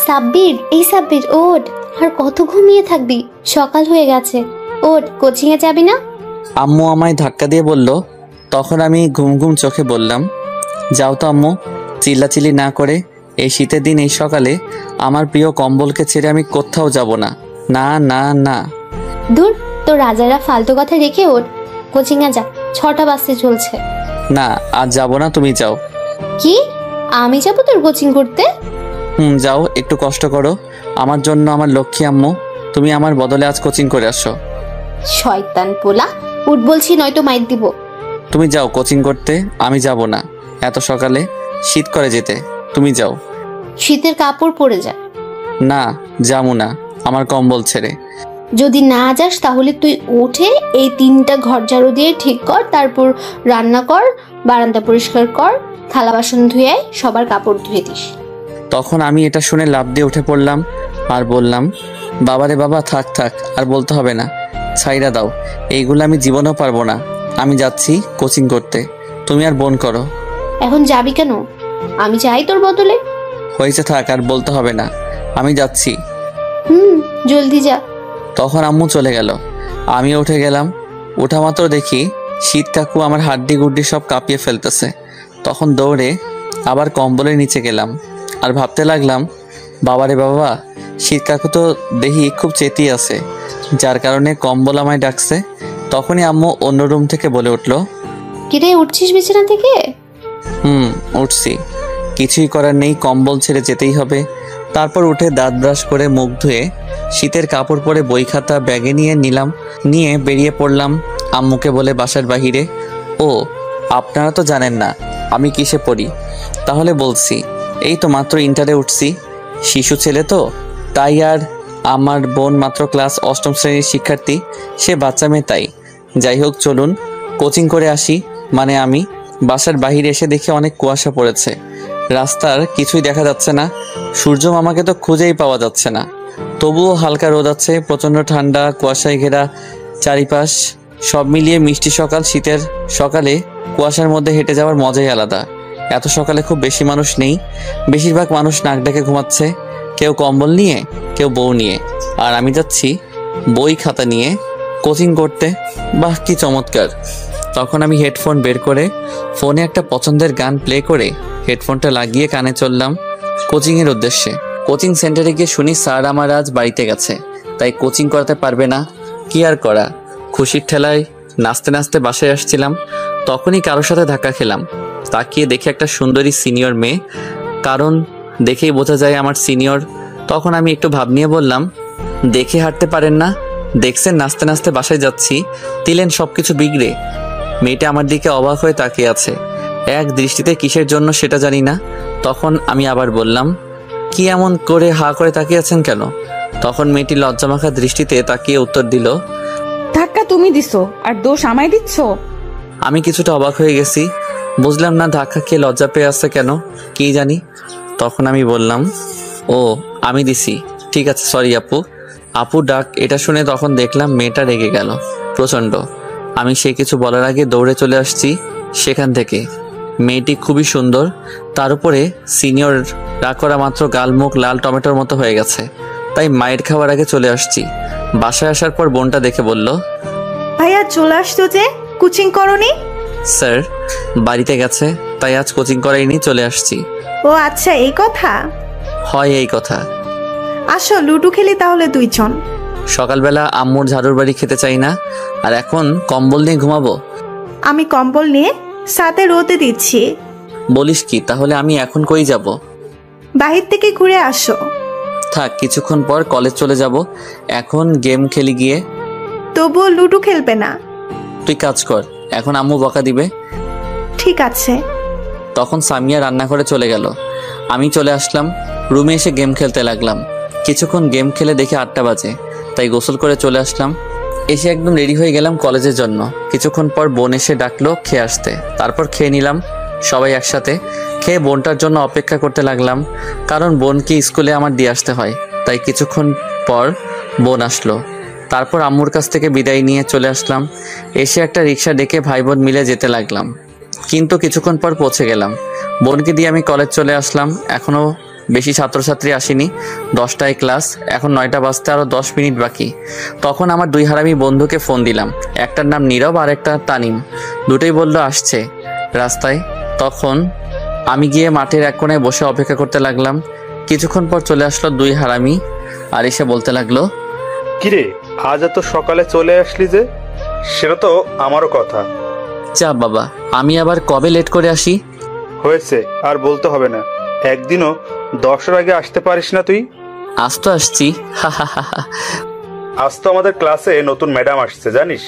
সাব্বির, এই সাব্বির ওঠ, আর কত ঘুমিয়ে থাকবি? সকাল হয়ে গেছে, ওঠ, কোচিং এ যাবি না? আম্মু আমায় ধাক্কা দিয়ে বলল। তখন আমি ঘুম ঘুম চোখে বললাম, যাও তো আম্মু। চিল্লাচিল্লি না করে, এই শীতের দিন এই সকালে আমার প্রিয় কম্বলকে ছেড়ে আমি কোথাও যাব না, না না না। দূর, তোর রাজারা ফালতু কথা রেখে ওঠ, কোচিং এ যা, 6টা বাজতে চলছে। না, আজ যাব না, তুমি যাও। কি? আমি যাবো তোর কোচিং করতে? যাও, একটু কষ্ট করো আমার জন্য, আমার লক্ষ্মী আম্মু। তুমি আমার বদলে আজ কোচিং করে আসো। শয়তান পোলা, উঠ বলছি, নয়তো মাইর দিব। তুমি যাও কোচিং করতে, আমি যাব না। এত সকালে শীত করে যেতে, তুমি যাও। শীতের কাপড় পরে যা। না, যাবো না, আমার কম্বল ছেড়ে। যদি না যাস তাহলে তুই উঠে এই 3টা ঘর ঝাড়ু দিয়ে ঠিক কর, তারপর রান্না কর, বারান্দা পরিষ্কার কর, থালা বাসন ধুয়ে সবার কাপড় ধুয়ে দিস। তখন আমি এটা শুনে লাফ দিয়ে উঠে পড়লাম আর বললাম, বাবারে বাবা, থাক থাক, আর বলতে হবে না, ছাইরা দাও, এইগুলো আমি জীবনেও পারবো না। আমি যাচ্ছি কোচিং করতে, তুমি আর বোন করো। এখন যাবি কেন? আমি যাই তোর বদলে। হয়েছে, থাক, আর বলতে হবে না, আমি যাচ্ছি। জলদি যা। তখন আম্মু চলে গেল, আমি উঠে গেলাম। উঠা মাত্র দেখি শীত কাকু আমার হাড্ডি গুড্ডি সব কাঁপিয়ে ফেলতেছে। তখন দৌড়ে আবার কম্বলের নিচে গেলাম আর ভাবতে লাগলাম, বাবারে বাবা, শীত কাকু তো দেখি খুব চেতিয়ে আছে, যার কারণে কম্বল আমায় ডাকছে। তখনই আম্মু অন্য রুম থেকে বলে উঠলো, কিরে, উঠছিস বিছানা থেকে? উঠছি, কিছুই করার নেই, কম্বল ছেড়ে যেতেই হবে। তারপর উঠে দাঁত ব্রাশ করে মুখ ধুয়ে শীতের কাপড় পরে বই খাতা ব্যাগে নিয়ে বেরিয়ে পড়লাম আম্মুকে বলে বাসার বাহিরে। ও, আপনারা তো জানেন না আমি কিসে পড়ি, তাহলে বলছি, এই তো মাত্র ইন্টারে উঠছি, শিশু ছেলে তো তাই। আর আমার বোন মাত্র ক্লাস 8ম শ্রেণীর শিক্ষার্থী, সে বাচ্চা মেয়ে, তাই। যাই হোক, চলুন কোচিং করে আসি। মানে আমি বাসার বাহিরে এসে দেখি অনেক কুয়াশা পড়েছে, রাস্তার কিছুই দেখা যাচ্ছে না, সূর্য মামাকে তো খুঁজেই পাওয়া যাচ্ছে না। তবুও হালকা রোদ আছে, প্রচণ্ড ঠান্ডা, কুয়াশায় ঘেরা চারিপাশ, সব মিলিয়ে মিষ্টি সকাল। শীতের সকালে কুয়াশার মধ্যে হেঁটে যাওয়ার মজাই আলাদা। এত সকালে খুব বেশি মানুষ নেই, বেশিরভাগ মানুষ নাক ডেকে ঘুমাচ্ছে, কেউ কম্বল নিয়ে, কেউ বউ নিয়ে, আর আমি যাচ্ছি বই খাতা নিয়ে কোচিং করতে। বাহ, কি চমৎকার! তখন আমি হেডফোন বের করে ফোনে একটা পছন্দের গান প্লে করে হেডফোনটা লাগিয়ে কানে চললাম কোচিংয়ের উদ্দেশ্যে। কোচিং সেন্টারে গিয়ে শুনি স্যার আমার আজ বাড়িতে গেছে, তাই কোচিং করাতে পারবে না। কি আর করা, খুশির ঠেলায় নাচতে নাচতে বাসায় আসছিলাম, তখনই কারোর সাথে ধাক্কা খেলাম। তাকিয়ে দেখে একটা সুন্দরী সিনিয়র মেয়ে, কারণ দেখেই বোঝা যায় আমার সিনিয়র। তখন আমি একটু ভাব নিয়ে বললাম, দেখে হাঁটতে পারেন না? দেখছেন নাচতে নাচতে বাসায় যাচ্ছি, দিলেন সব কিছু বিগড়ে। মেয়েটা আমার দিকে অবাক হয়ে তাকিয়ে আছে, এক দৃষ্টিতে, কিসের জন্য সেটা জানি না। তখন আমি আবার বললাম, কি এমন করে হা করে তাকিয়ে আছেন কেন? তখন মেয়েটি লজ্জামাখা দৃষ্টিতে তাকিয়ে উত্তর দিল, ধাক্কা তুমি দিছো আর দোষ আমায় দিচ্ছ? আমি কিছুটা অবাক হয়ে গেছি, বুঝলাম না ধাক্কা খেয়ে লজ্জা পেয়ে আসছে কেন, কি জানি। তখন আমি বললাম, ও, আমি দিছি, ঠিক আছে, সরি আপু। আপু ডাক এটা শুনে তখন দেখলাম মেয়েটা রেগে গেল প্রচণ্ড। আমি সে কিছু বলার আগে দৌড়ে চলে আসছি সেখান থেকে। মেয়েটি খুবই সুন্দর, তার উপরে সিনিয়র। রাগ করা মাত্র গাল মুখ লাল টমেটোর মতো হয়ে গেছে, তাই মায়ের খাওয়ার আগে চলে আসছি। বাসায় আসার পর বোনটা দেখে বলল, ভাইয়া চলে আসতো যে, কোচিং করনি? স্যার বাড়িতে গেছে, তাই আজ কোচিং করাইনি, চলে আসছি। ও আচ্ছা, এই কথা। হয় এই কথা। আসো লুডো খেলি তাহলে 2 জন। সকালবেলা আম্মুর ঝাড়ুর বাড়ি খেতে চাই না, আর এখন কম্বল নিয়ে ঘুমাবো? আমি কম্বল নিয়ে সাথে রোদে দিচ্ছি। বলিস কি? তাহলে আমি এখন কই যাব? বাহির থেকে ঘুরে আসো। থাক, কিছুক্ষণ পর কলেজ চলে যাব, এখন গেম খেলি গিয়ে। তবুও লুডো খেলবে না? তুই কাজ কর, এখন আম্মু বকা দিবে। ঠিক আছে। তখন সামিয়া রান্না করে চলে গেল, আমি চলে আসলাম রুমে, এসে গেম খেলতে লাগলাম। কিছুক্ষণ গেম খেলে দেখে 8টা বাজে, তাই গোসল করে চলে আসলাম। এসে একদম রেডি হয়ে গেলাম কলেজের জন্য। কিছুক্ষণ পর বোন এসে ডাকলো খেয়ে আসতে, তারপর খেয়ে নিলাম সবাই একসাথে। খেয়ে বোনটার জন্য অপেক্ষা করতে লাগলাম, কারণ বোনকে স্কুলে আমার দিয়ে আসতে হয়। তাই কিছুক্ষণ পর বোন আসলো, তারপর আম্মুর কাছ থেকে বিদায় নিয়ে চলে আসলাম। এসে একটা রিক্সা ডেকে ভাই বোন মিলে যেতে লাগলাম। কিন্তু কিছুক্ষণ পর পৌঁছে গেলাম। বোনকে দিয়ে আমি কলেজ চলে আসলাম। এখনও বেশি ছাত্রছাত্রী আসেনি, 10টায় ক্লাস, এখন 9টা বাজতে আরও 10 মিনিট বাকি। তখন আমার 2 হারামি বন্ধুকে ফোন দিলাম, একটার নাম নীরব আর একটা তানিম। দুটোই বলল আসছে রাস্তায়। তখন আমি গিয়ে মাঠের এক কোণায় বসে অপেক্ষা করতে লাগলাম। কিছুক্ষণ পর চলে আসলো 2 হারামি আর এসে বলতে লাগলো, কিরে আজ এত সকালে চলে আসলি যে? সেটা তো আমারও কথা। যা বাবা, আমি আবার কবে লেট করে আসি? হয়েছে, আর বলতে হবে না। একদিনও 10টার আগে আসতে পারিস না তুই? আজ তো আসছি, হা হা হা হা। আজ তো আমাদের ক্লাসে নতুন ম্যাডাম আসছে, জানিস?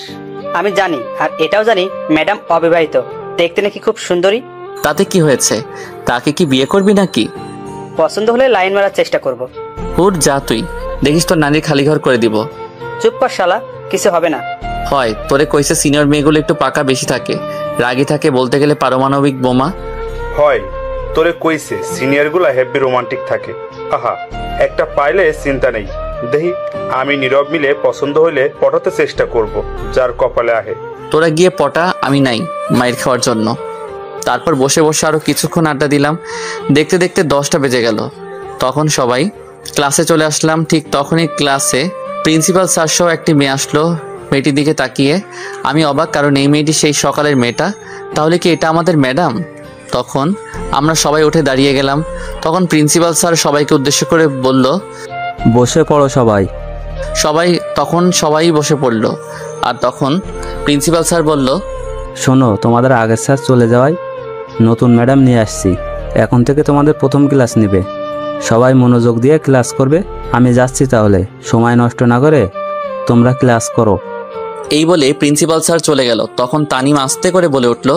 আমি জানি, আর এটাও জানি ম্যাডাম অবিবাহিত, দেখতে নাকি খুব সুন্দরী। তাতে কি হয়েছে? তাকে কি বিয়ে করবি নাকি? পছন্দ হলে লাইন মারার চেষ্টা করব। হুর যা, তুই দেখিস তোর নানির খালি ঘর করে দিব। চুপ কর শালা, কিছু হবে না। হয় তোরে কইছে সিনিয়র মেয়েগুলো একটু পাকা বেশি থাকে, রাগী থাকে, বলতে গেলে পারমাণবিক বোমা। হয় তোরে কইছে সিনিয়র গুলা হেভি রোমান্টিক থাকে। আহা, একটা পাইলে চিন্তা নেই। দেখি আমি নীরব মিলে পছন্দ হইলে পটাতে চেষ্টা করব, যার কপালে আহে। তোরা গিয়ে পটা, আমি নাই মায়ের খাওয়ার জন্য। তারপর বসে বসে আরো কিছুক্ষণ আড্ডা দিলাম। দেখতে দেখতে 10টা বেজে গেল। তখন সবাই ক্লাসে চলে আসলাম। ঠিক তখনই ক্লাসে প্রিন্সিপাল স্যার সহ একটি মেয়ে আসলো। মেয়েটির দিকে তাকিয়ে আমি অবাক, কারণ এই মেয়েটি সেই সকালের মেয়েটা। তাহলে কি এটা আমাদের ম্যাডাম? তখন আমরা সবাই উঠে দাঁড়িয়ে গেলাম। তখন প্রিন্সিপাল স্যার সবাইকে উদ্দেশ্য করে বলল, বসে পড়ো সবাই। সবাই বসে পড়ল। আর তখন প্রিন্সিপাল স্যার বলল, শোনো, তোমাদের আগের স্যার চলে যাওয়ায় নতুন ম্যাডাম নিয়ে আসছি। এখন থেকে তোমাদের প্রথম ক্লাস নেবে। সবাই মনোযোগ দিয়ে ক্লাস করবে। আমি যাচ্ছি তাহলে, সময় নষ্ট না করে তোমরা ক্লাস করো। এই বলে প্রিন্সিপাল স্যার চলে গেল। তখন তানিম আস্তে করে বলে উঠল,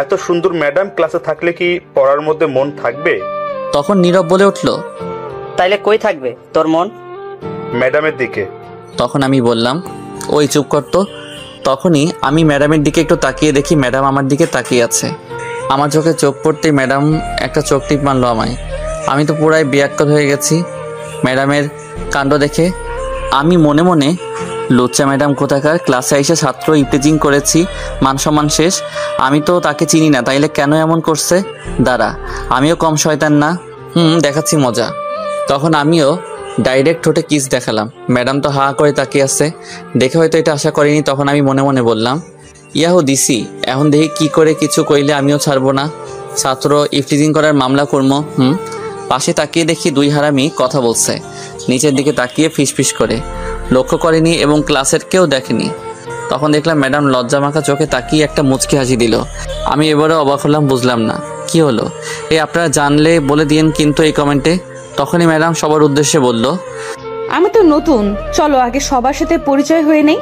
এত সুন্দর ম্যাডাম ক্লাসে থাকলে কি পড়ার মধ্যে মন থাকবে? তখন নীরব বলে উঠল, তাইলে কই থাকবে তোর মন? ম্যাডামের দিকে। তখন আমি বললাম, ওই চুপ করতো। তখনই আমি ম্যাডামের দিকে একটু তাকিয়ে দেখি ম্যাডাম আমার দিকে তাকিয়ে আছে। আমার চোখে চোখ পড়তেই ম্যাডাম একটা চোখ টিপ মারলো আমায়। আমি তো পুরাই বেয়াক্কেল হয়ে গেছি ম্যাডামের কাণ্ড দেখে। আমি মনে মনে, লুচ্চা ম্যাডাম কোথাকার, ক্লাসে এসে ছাত্র ইপটিজিং করেছি, মান সম্মান শেষ। আমি তো তাকে চিনি না, তাইলে কেন এমন করছে? দাঁড়া, আমিও কম শয়তান না, দেখাচ্ছি মজা। তখন আমিও ডাইরেক্ট ঠোঁটে কিস দেখালাম। ম্যাডাম তো হা করে তাকিয়ে আছে, দেখে হয়তো এটা আশা করিনি। তখন আমি মনে মনে বললাম, ইয়াহু দিছি, এখন দেখি কি করে কিছু কইলে আমিও ছাড়বো না, ছাত্র ইফটিজিং করার মামলা করবো। পাশে তাকিয়ে দেখি 2 হারামি কথা বলছে, নিচের দিকে তাকিয়ে ফিসফিস করে। লক্ষ্য করেনি এবং ক্লাসের কেউ দেখেনি। তখন দেখলাম ম্যাডাম লজ্জা মাখা চোখে তাকিয়ে একটা মুচকি হাসি দিল। আমি এবারে অবাক হলাম, বুঝলাম না কি হলো। আপনারা জানলে বলে দিন কিন্তু এই কমেন্টে। তখনই ম্যাডাম সবার উদ্দেশ্যে বলল, আমি তো নতুন, চলো আগে সবার সাথে পরিচয় হয়ে নেই,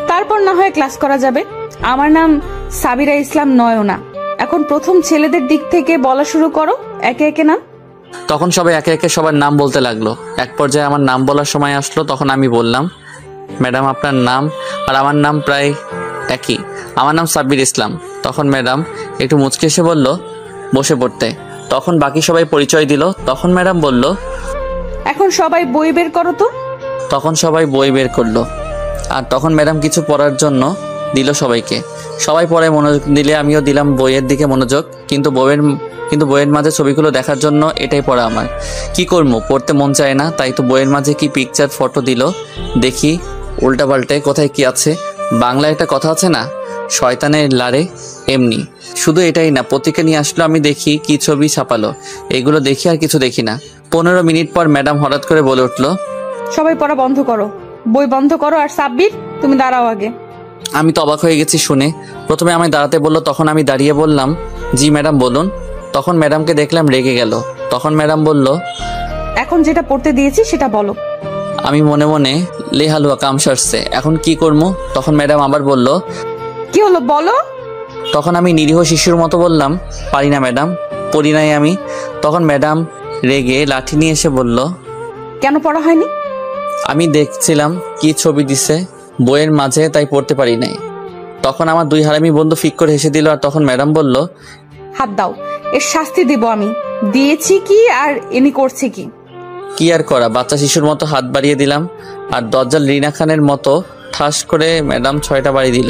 তারপর না হয় ক্লাস করা যাবে। আমার নাম সাবিরা ইসলাম নয়না। এখন প্রথম ছেলেদের দিক থেকে বলা শুরু করো, একে একে নাম। তখন সবাই একে একে সবার নাম বলতে লাগলো। এক পর্যায়ে আমার নাম বলার সময় আসলো। তখন আমি বললাম, ম্যাডাম আপনার নাম? আর আমার নাম প্রায় একই, আমার নাম সাব্বির ইসলাম। তখন ম্যাডাম একটু মুচকে এসে বলল, বসে পড়তে। তখন বাকি সবাই পরিচয় দিল। তখন ম্যাডাম বলল, এখন সবাই বই বের করো তো। তখন সবাই বই বের করলো। আর তখন ম্যাডাম কিছু পড়ার জন্য দিল সবাইকে। সবাই পড়ায় মনোযোগ দিলে আমিও দিলাম বইয়ের দিকে মনোযোগ। কিন্তু বইয়ের মাঝে ছবিগুলো দেখার জন্য এটাই পড়া আমার। কি করবো, পড়তে মন চায় না, তাই তো বইয়ের মাঝে কি পিকচার ফটো দিল, দেখি উল্টা পাল্টে কোথায় কি আছে। বাংলায় একটা কথা আছে না, শয়তানের লারে, এমনি। শুধু এটাই না, পত্রিকা নিয়ে আসলো, আমি দেখি কি ছবি ছাপালো। এগুলো দেখি আর কিছু দেখি না। 15 মিনিট পর ম্যাডাম হঠাৎ করে বলে উঠলো, সবাই পড়া বন্ধ করো, বই বন্ধ করো। আর সাব্বির, তুমি দাঁড়াও আগে। আমি তো অবাক হয়ে গেছি শুনে। প্রথমে আমায় দাঁড়াতে বললো, তখন আমি দাঁড়িয়ে বললাম, জি ম্যাডাম বলুন। তখন ম্যাডামকে দেখলাম রেগে গেল। তখন ম্যাডাম বলল, এখন যেটা পড়তে দিয়েছি সেটা বলো। আমি মনে মনে, লে হালুয়া কাম সারছে, এখন কি করবো? তখন ম্যাডাম আবার বলল, কি হলো বলো। তখন আমি নিরীহ শিশুর মতো বললাম, পারি না ম্যাডাম, পড়ি নাই আমি। তখন ম্যাডাম রেগে লাঠি নিয়ে এসে বলল, কেন পড়া হয়নি? আমি দেখছিলাম কি ছবি দিছে বইয়ের মাঝে, তাই পড়তে পারি নাই। তখন আমার 2 হারামি বন্ধু ফিক করে হেসে দিল। আর তখন ম্যাডাম বলল, হাত দাও, এর শাস্তি দিব আমি। দিয়েছি কি আর এনি করছে কি? কি আর করা, বাচ্চা শিশুর মতো হাত বাড়িয়ে দিলাম। আর দজ্জাল রিনা খানের মতো ঠাস করে ম্যাডাম 6টা বাড়ি দিল।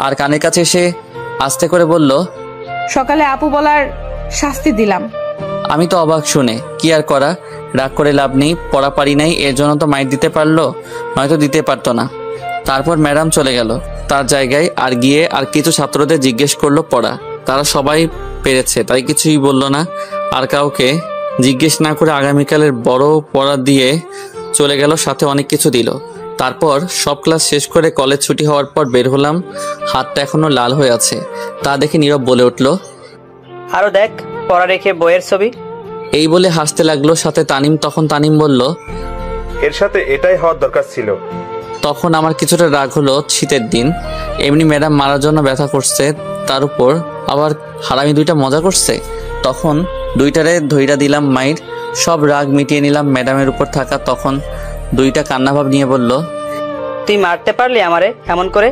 আর কানের কাছে এসে আস্তে করে বলল, সকালে আপু বলার শাস্তি দিলাম। আমি তো অবাক শুনে। কি আর করা, রাগ করে লাভ নেই, পড়া পারি নাই, এর জন্য তো মাইর দিতে পারলো, নয়তো দিতে পারতো না। তারপর ম্যাডাম চলে গেল তার জায়গায়, আর গিয়ে আর কিছু ছাত্রদের জিজ্ঞেস করলো পড়া। তারা সবাই পেরেছে, তাই কিছুই বলল না। আর কাউকে জিজ্ঞেস না করে আগামীকালের বড় পড়া দিয়ে চলে গেল, সাথে অনেক কিছু দিল। তারপর সব ক্লাস শেষ করে কলেজ ছুটি হওয়ার পর বের হলাম। হাতটা এখনো লাল হয়ে আছে। তা দেখে নীরব বলে উঠল, আরো দেখ পড়া রেখে বইয়ের ছবি। এই বলে হাসতে লাগলো সাথে তানিম। তখন তানিম বলল, এর সাথে এটাই হওয়ার দরকার ছিল। তখন আমার কিছুটা রাগ হলো। শীতের দিন, এমনি ম্যাডাম মারার জন্য ব্যথা করছে, তার উপর আবার হারামি দুইটা মজা করছে। তখন দুইটারে ধইরা দিলাম মাইর, সব রাগ মিটিয়ে নিলাম ম্যাডামের উপর থাকা। তখন দুইটা কান্নাভাব নিয়ে বলল, তুই মারতে পারলি আমারে এমন করে?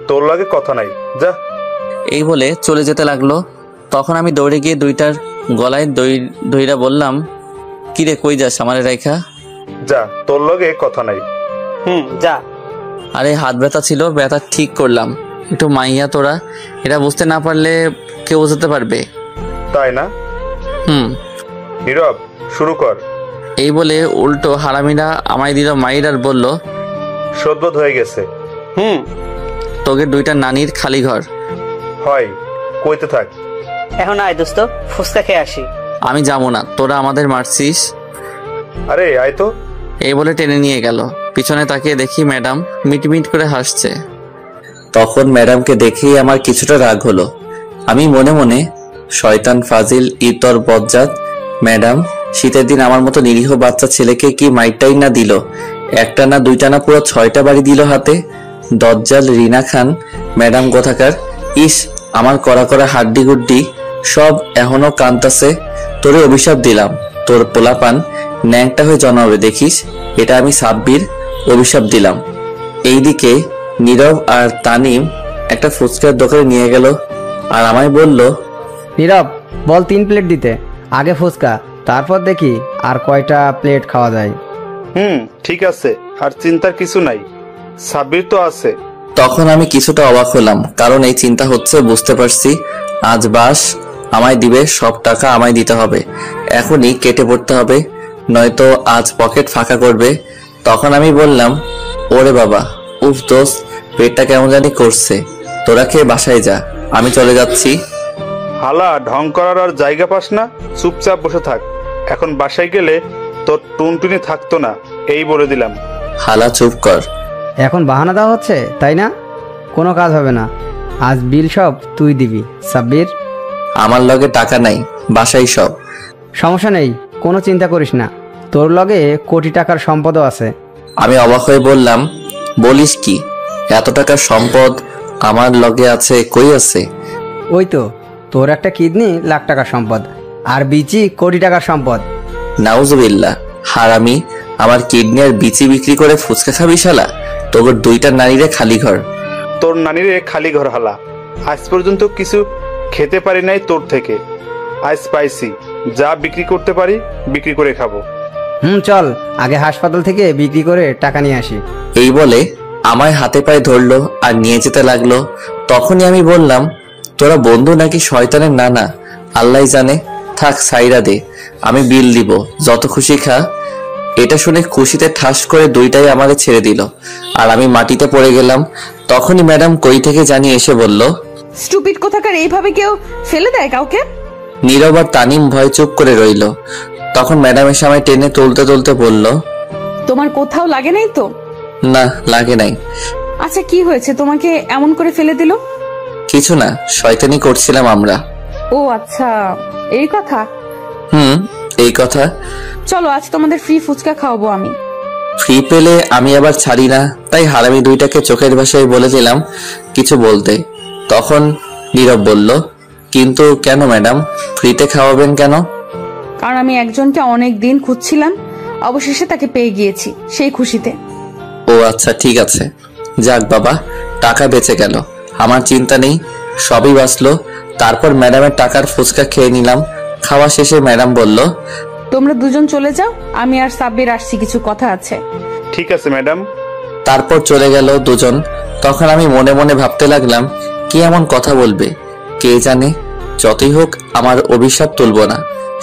তোর লাগে কথা নাই, যা। এই বলে চলে যেতে লাগলো। তখন আমি দৌড়ে গিয়ে দুইটার গলায় দইরা বললাম, কিরে কই যাস আমারে রাইখা? যা, তোর লগে কথা নাই। যা। আরে হাত ব্যথা ছিল, ব্যথা ঠিক করলাম। একটু মাইয়া তোরা, এটা বুঝতে না পারলে কেউ বোঝাতে পারবে, তাই না? নীরব, শুরু কর। এই বলে উল্টো হারামিরা আমায় দিল মাইর আর বলল, শোধবোধ হয়ে গেছে। তোকে দুইটা নানির খালি ঘর হয়, কইতে থাক। এখন আয় দোস্ত, ফুচকা খেয়ে আসি। আমি যাবো না, তোরা আমাদের মারছিস। আরে আয় তো। এই বলে টেনে নিয়ে গেল। পিছনে তাকিয়ে দেখি ম্যাডাম মিটমিট করে হাসছে। তখন ম্যাডামকে দেখেই আমার কিছুটা রাগ হলো। আমি মনে মনে, শয়তান ফাজিল ইতর বজ্জাত ম্যাডাম, শীতের দিন আমার মতো নিরীহ বাচ্চা ছেলেকে কি মাইটাই না দিল, একটা না দুইটা না পুরো 6টা বাড়ি দিল হাতে। দজ্জাল রিনা খান ম্যাডাম কোথাকার। ইস, আমার করা করা হাড্ডি গুড্ডি সব এখনো কান্তাছে। তোরে অভিশাপ দিলাম, তোর পোলাপান ন্যাংটা হয়ে জন্মাবে দেখিস। এটা আমি সাব্বির অভিশাপ দিলাম। এইদিকে নীরব আর তানিম একটা ফুচকার দোকানে নিয়ে গেল আর আমায় বলল, নীরব, বল 3 প্লেট দিতে। আগে ফুচকা, তারপর দেখি আর কয়টা প্লেট খাওয়া যায়। ঠিক আছে, আর চিন্তার কিছু নাই, সাব্বির তো আছে। তখন আমি কিছুটা অবাক হলাম, কারণ এই চিন্তা হচ্ছে, বুঝতে পারছি আজ বাস আমায় দিবে, সব টাকা আমায় দিতে হবে, এখনই কেটে পড়তে হবে, নয়তো আজ পকেট ফাঁকা করবে। তখন আমি বললাম, ওরে বাবা, উফ দোস্ত, পেটটা কেমন জানি করছে, তোরা খেয়ে বাসায় যা, আমি চলে যাচ্ছি। হালা, ঢং করার আর জায়গা পাস না, চুপচাপ বসে থাক। এখন বাসায় গেলে তোর টুনটুনি থাকতো না, এই বলে দিলাম। হালা চুপ কর। এখন বাহানা দেওয়া হচ্ছে, তাই না? কোনো কাজ হবে না, আজ বিল সব তুই দিবি সাব্বির। আমার লগে টাকা নাই, বাসায় সব। সমস্যা নেই, কোনো চিন্তা করিস না, তোর লগে কোটি টাকার সম্পদও আছে। আমি অবাক হয়ে বললাম, বলিস কি, এত টাকার সম্পদ আমার লগে আছে? কই আছে? ওই তো, তোর একটা কিডনি লাখ টাকার সম্পদ, আর বিচি কোটি টাকার সম্পদ। নাউজুবিল্লাহ, হারামি, আমার কিডনি আর বিচি বিক্রি করে ফুচকা খাবি শালা? তোর দুইটা নারীরে খালি ঘর। তোর নানিরে খালি ঘর হালা, আজ পর্যন্ত কিছু খেতে পারি নাই তোর থেকে, আজ পাইছি, যা বিক্রি করতে পারি বিক্রি করে খাবো। চল, আগে হাসপাতাল থেকে বিক্রি করে টাকা নিয়ে আসি। এই বলে আমায় হাতে পায়ে ধরলো আর নিয়ে যেতে লাগলো। তখনই আমি বললাম, তোরা বন্ধু নাকি শয়তানের নানা, আল্লাহ জানে, থাক সাইরা দে, আমি বিল দিব, যত খুশি খা। এটা শুনে খুশিতে ঠাস করে দুইটাই আমারে ছেড়ে দিল আর আমি মাটিতে পড়ে গেলাম। তখনই ম্যাডাম কই থেকে জানি এসে বলল, স্টুপিড কোথাকার, এইভাবে কেউ ফেলে দেয় কাউকে? নীরব আর তানিম ভয় চুপ করে রইল। তখন ম্যাডাম এসে আমায় টেনে তুলতে তুলতে বলল, তোমার কোথাও লাগে নাই তো? না, লাগে নাই। আচ্ছা, কি হয়েছে তোমাকে এমন করে ফেলে দিল? কিছু না, শয়তানি করছিলাম আমরা। ও আচ্ছা, এই কথা। এই কথা। চলো, আজ তোমাদের ফ্রি ফুচকা খাওয়াবো আমি। ফ্রি পেলে আমি আবার ছাড়ি না, তাই হারামি দুইটাকে চোখের ভাষায় বলে দিলাম কিছু বলতে। তখন নীরব বলল, কিন্তু কেন ম্যাডাম, ফ্রিতে খাওয়াবেন কেন? কারণ আমি একজনকে অনেক দিন খুঁজছিলাম, অবশেষে তাকে পেয়ে গিয়েছি, সেই খুশিতে। ও আচ্ছা, ঠিক আছে, যাক বাবা, টাকা বেঁচে গেল, আমার চিন্তা নেই, সবই বাঁচলো। তারপর ম্যাডামের টাকার ফুচকা খেয়ে নিলাম। খাওয়া শেষে ম্যাডাম বলল, তোমরা দুজন চলে যাও, আমি আর সাব্বির আসছি, কিছু কথা আছে। ঠিক আছে ম্যাডাম। তারপর চলে গেল দুজন। তখন আমি মনে মনে ভাবতে লাগলাম, কি এমন কথা বলবে কে জানে। যতই হোক আমার অভিশাপ তুলব না।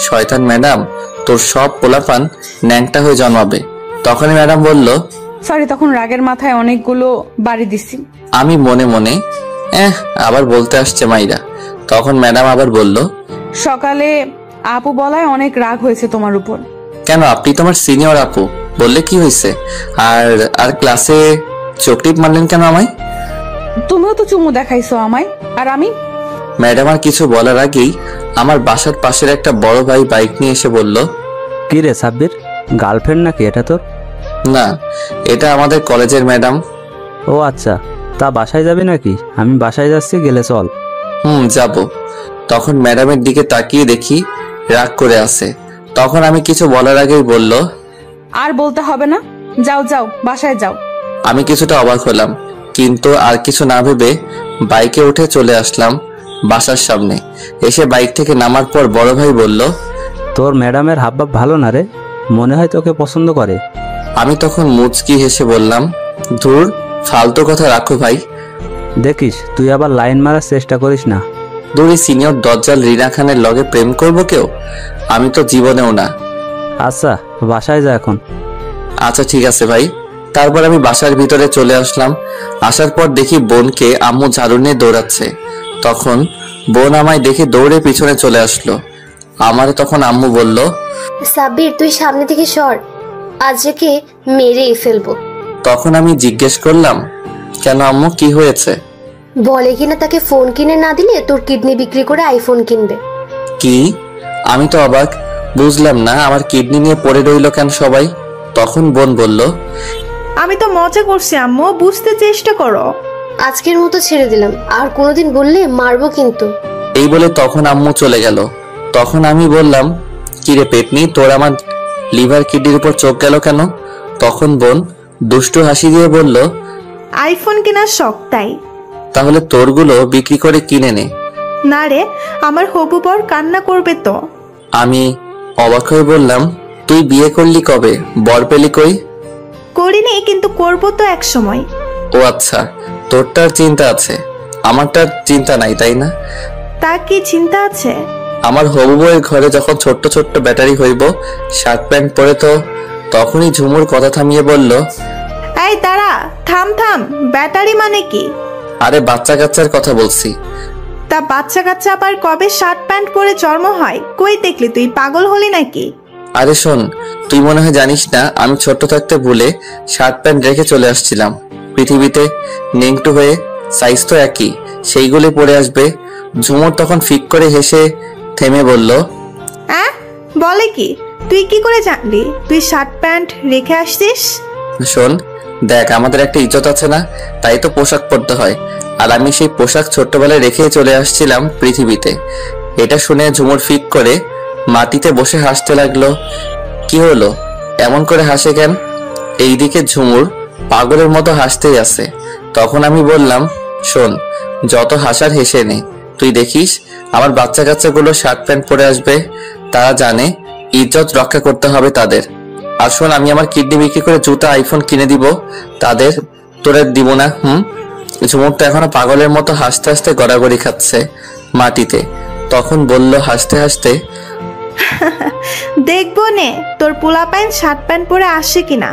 শয়তান ম্যাডাম, তোর সব পোলাপান ন্যাংটা হয়ে জন্মাবে। তখনই ম্যাডাম বলল, সরি, তখন রাগের মাথায় অনেকগুলো বাড়ি দিছি। আমি মনে মনে আবার বলতে আসছে মাইরা। তখন ম্যাডাম আবার বলল, সকালে আপু বলায় অনেক রাগ হয়েছে তোমার উপর। কেন, আপনি তোমার সিনিয়র আপু, বললে কি হয়েছে? আর আর ক্লাসে চকটিপ মারলেন কেন আমায়? তুমিও তো চুমু দেখাইছো আমায়, আর আমি? ম্যাডাম আর কিছু বলার আগেই আমার বাসার পাশের একটা বড় ভাই বাইক নিয়ে এসে বলল, কি রে সাব্বির, গার্লফ্রেন্ড নাকি এটা তোর? না, এটা আমাদের কলেজের ম্যাডাম। ও আচ্ছা, তা বাসায় যাবি নাকি? আমি বাসায় যাচ্ছি, গেলে চল। যাব। তখন ম্যাডামের দিকে তাকিয়ে দেখি রাগ করে আছে। তখন আমি কিছু বলার আগেই বলল, আর বলতে হবে না, যাও যাও বাসায় যাও। আমি কিছুটা অবাক হলাম, কিন্তু আর কিছু না ভেবে বাইকে উঠে চলে আসলাম বাসার সামনে। এসে বাইক থেকে নামার পর বড় ভাই বলল, তোর ম্যাডামের হাবভাব ভালো না রে, মনে হয় তোকে পছন্দ করে। আমি তখন মুচকি হেসে বললাম, ধুর, ফালতু কথা রাখো ভাই। দেখিস তুই আবার লাইন মারার চেষ্টা করিস না। দূরে সিনিয়র দজ্জাল রিনা খানের লগে প্রেম করব কেউ? আমি তো জীবনেও না। আচ্ছা বাসায় যা এখন। আচ্ছা ঠিক আছে ভাই। তারপর আমি বাসার ভিতরে চলে আসলাম। আসার পর দেখি বোনকে আম্মু ঝাড়ু নিয়ে দৌড়াচ্ছে। তখন বোন আমায় দেখে দৌড়ে পিছনে চলে আসলো। আমার তখন আম্মু বলল, সাব্বির তুই সামনে থেকে সর, আজকে মেরেই ফেলবো। তখন আমি জিজ্ঞেস করলাম, কেন আম্মু, কি হয়েছে? বলে কিনা তাকে ফোন কিনে না দিলে তোর কিডনি বিক্রি করে আইফোন কিনবে। কি? আমি তো অবাক, বুঝলাম না আমার কিডনি নিয়ে পড়ে রইল কেন সবাই। তখন বোন বলল, আমি তো মজা করছি আম্মু, বুঝতে চেষ্টা করো। আজকের মতো ছেড়ে দিলাম, আর কোনোদিন বললে মারবো কিন্তু। এই বলে তখন আম্মু চলে গেল। তখন আমি বললাম, কিরে পেটনি, তোর আমার লিভার কিডনির উপর চোখ গেল কেন? তখন বোন দুষ্টু হাসি দিয়ে বলল, আইফোন কেনার শখ তাই। তাহলে তোরগুলো বিক্রি করে কিনে নে। না রে, আমার হবু বর কান্না করবে তো। আমি অবাক হয়ে বললাম, তুই বিয়ে করলি কবে, বর পেলি কই? করিনি, কিন্তু করব তো এক সময়। ও আচ্ছা, তোরটার চিন্তা আছে, আমারটার চিন্তা নাই তাই না? তা কি চিন্তা আছে? আমার হবু বউয়ের ঘরে যখন ছোট্ট ছোট্ট ব্যাটারি হইব, শার্ট প্যান্ট পরে, তো তখনই ঝুমুর কথা থামিয়ে বলল, এই দাঁড়া, থাম থাম, ব্যাটারি মানে কি? আরে বাচ্চা কাচ্চার কথা বলছি। তা বাচ্চা কাচ্চা আবার কবে শার্ট প্যান্ট পরে জন্ম হয়? কই দেখলি, তুই পাগল হলি নাকি? আরে শোন, তুই মনে হয় জানিস না, আমি ছোট্ট থাকতে ভুলে শার্ট প্যান্ট রেখে চলে আসছিলাম পৃথিবীতে। নেংটু হয়ে, সাইজ তো একই, সেইগুলি পরে আসবে। ঝুমুর তখন ফিক করে হেসে থেমে বলল, বলে কি? তুই কি করে জানলি তুই শার্ট প্যান্ট রেখে আসছিস? শোন দেখ, আমাদের একটা ইজ্জত আছে না, তাই তো পোশাক পরতে হয়। আর আমি সেই পোশাক ছোট্টবেলায় রেখে চলে আসছিলাম পৃথিবীতে। এটা শুনে ঝুমুর ফিক করে মাটিতে বসে হাসতে লাগলো। কি হলো, এমন করে হাসে কেন? এইদিকে ঝুমুর পাগলের মতো হাসতেই আছে। তখন আমি বললাম, শোন, যত হাসার হেসে নে, তুই দেখিস আমার বাচ্চা কাচ্চাগুলো শার্ট প্যান্ট পরে আসবে, তারা জানে ইজ্জত রক্ষা করতে হবে তাদের। আর শোন, আমি আমার কিডনি বিক্রি করে জুতা আইফোন কিনে দিব তাদের, তোরে দিব না। ঝুমুর তো এখনো পাগলের মতো হাসতে হাসতে গড়াগড়ি খাচ্ছে মাটিতে। তখন বলল হাসতে হাসতে, দেখবো নে তোর পোলা প্যান্ট শার্ট প্যান্ট পরে আসে কিনা।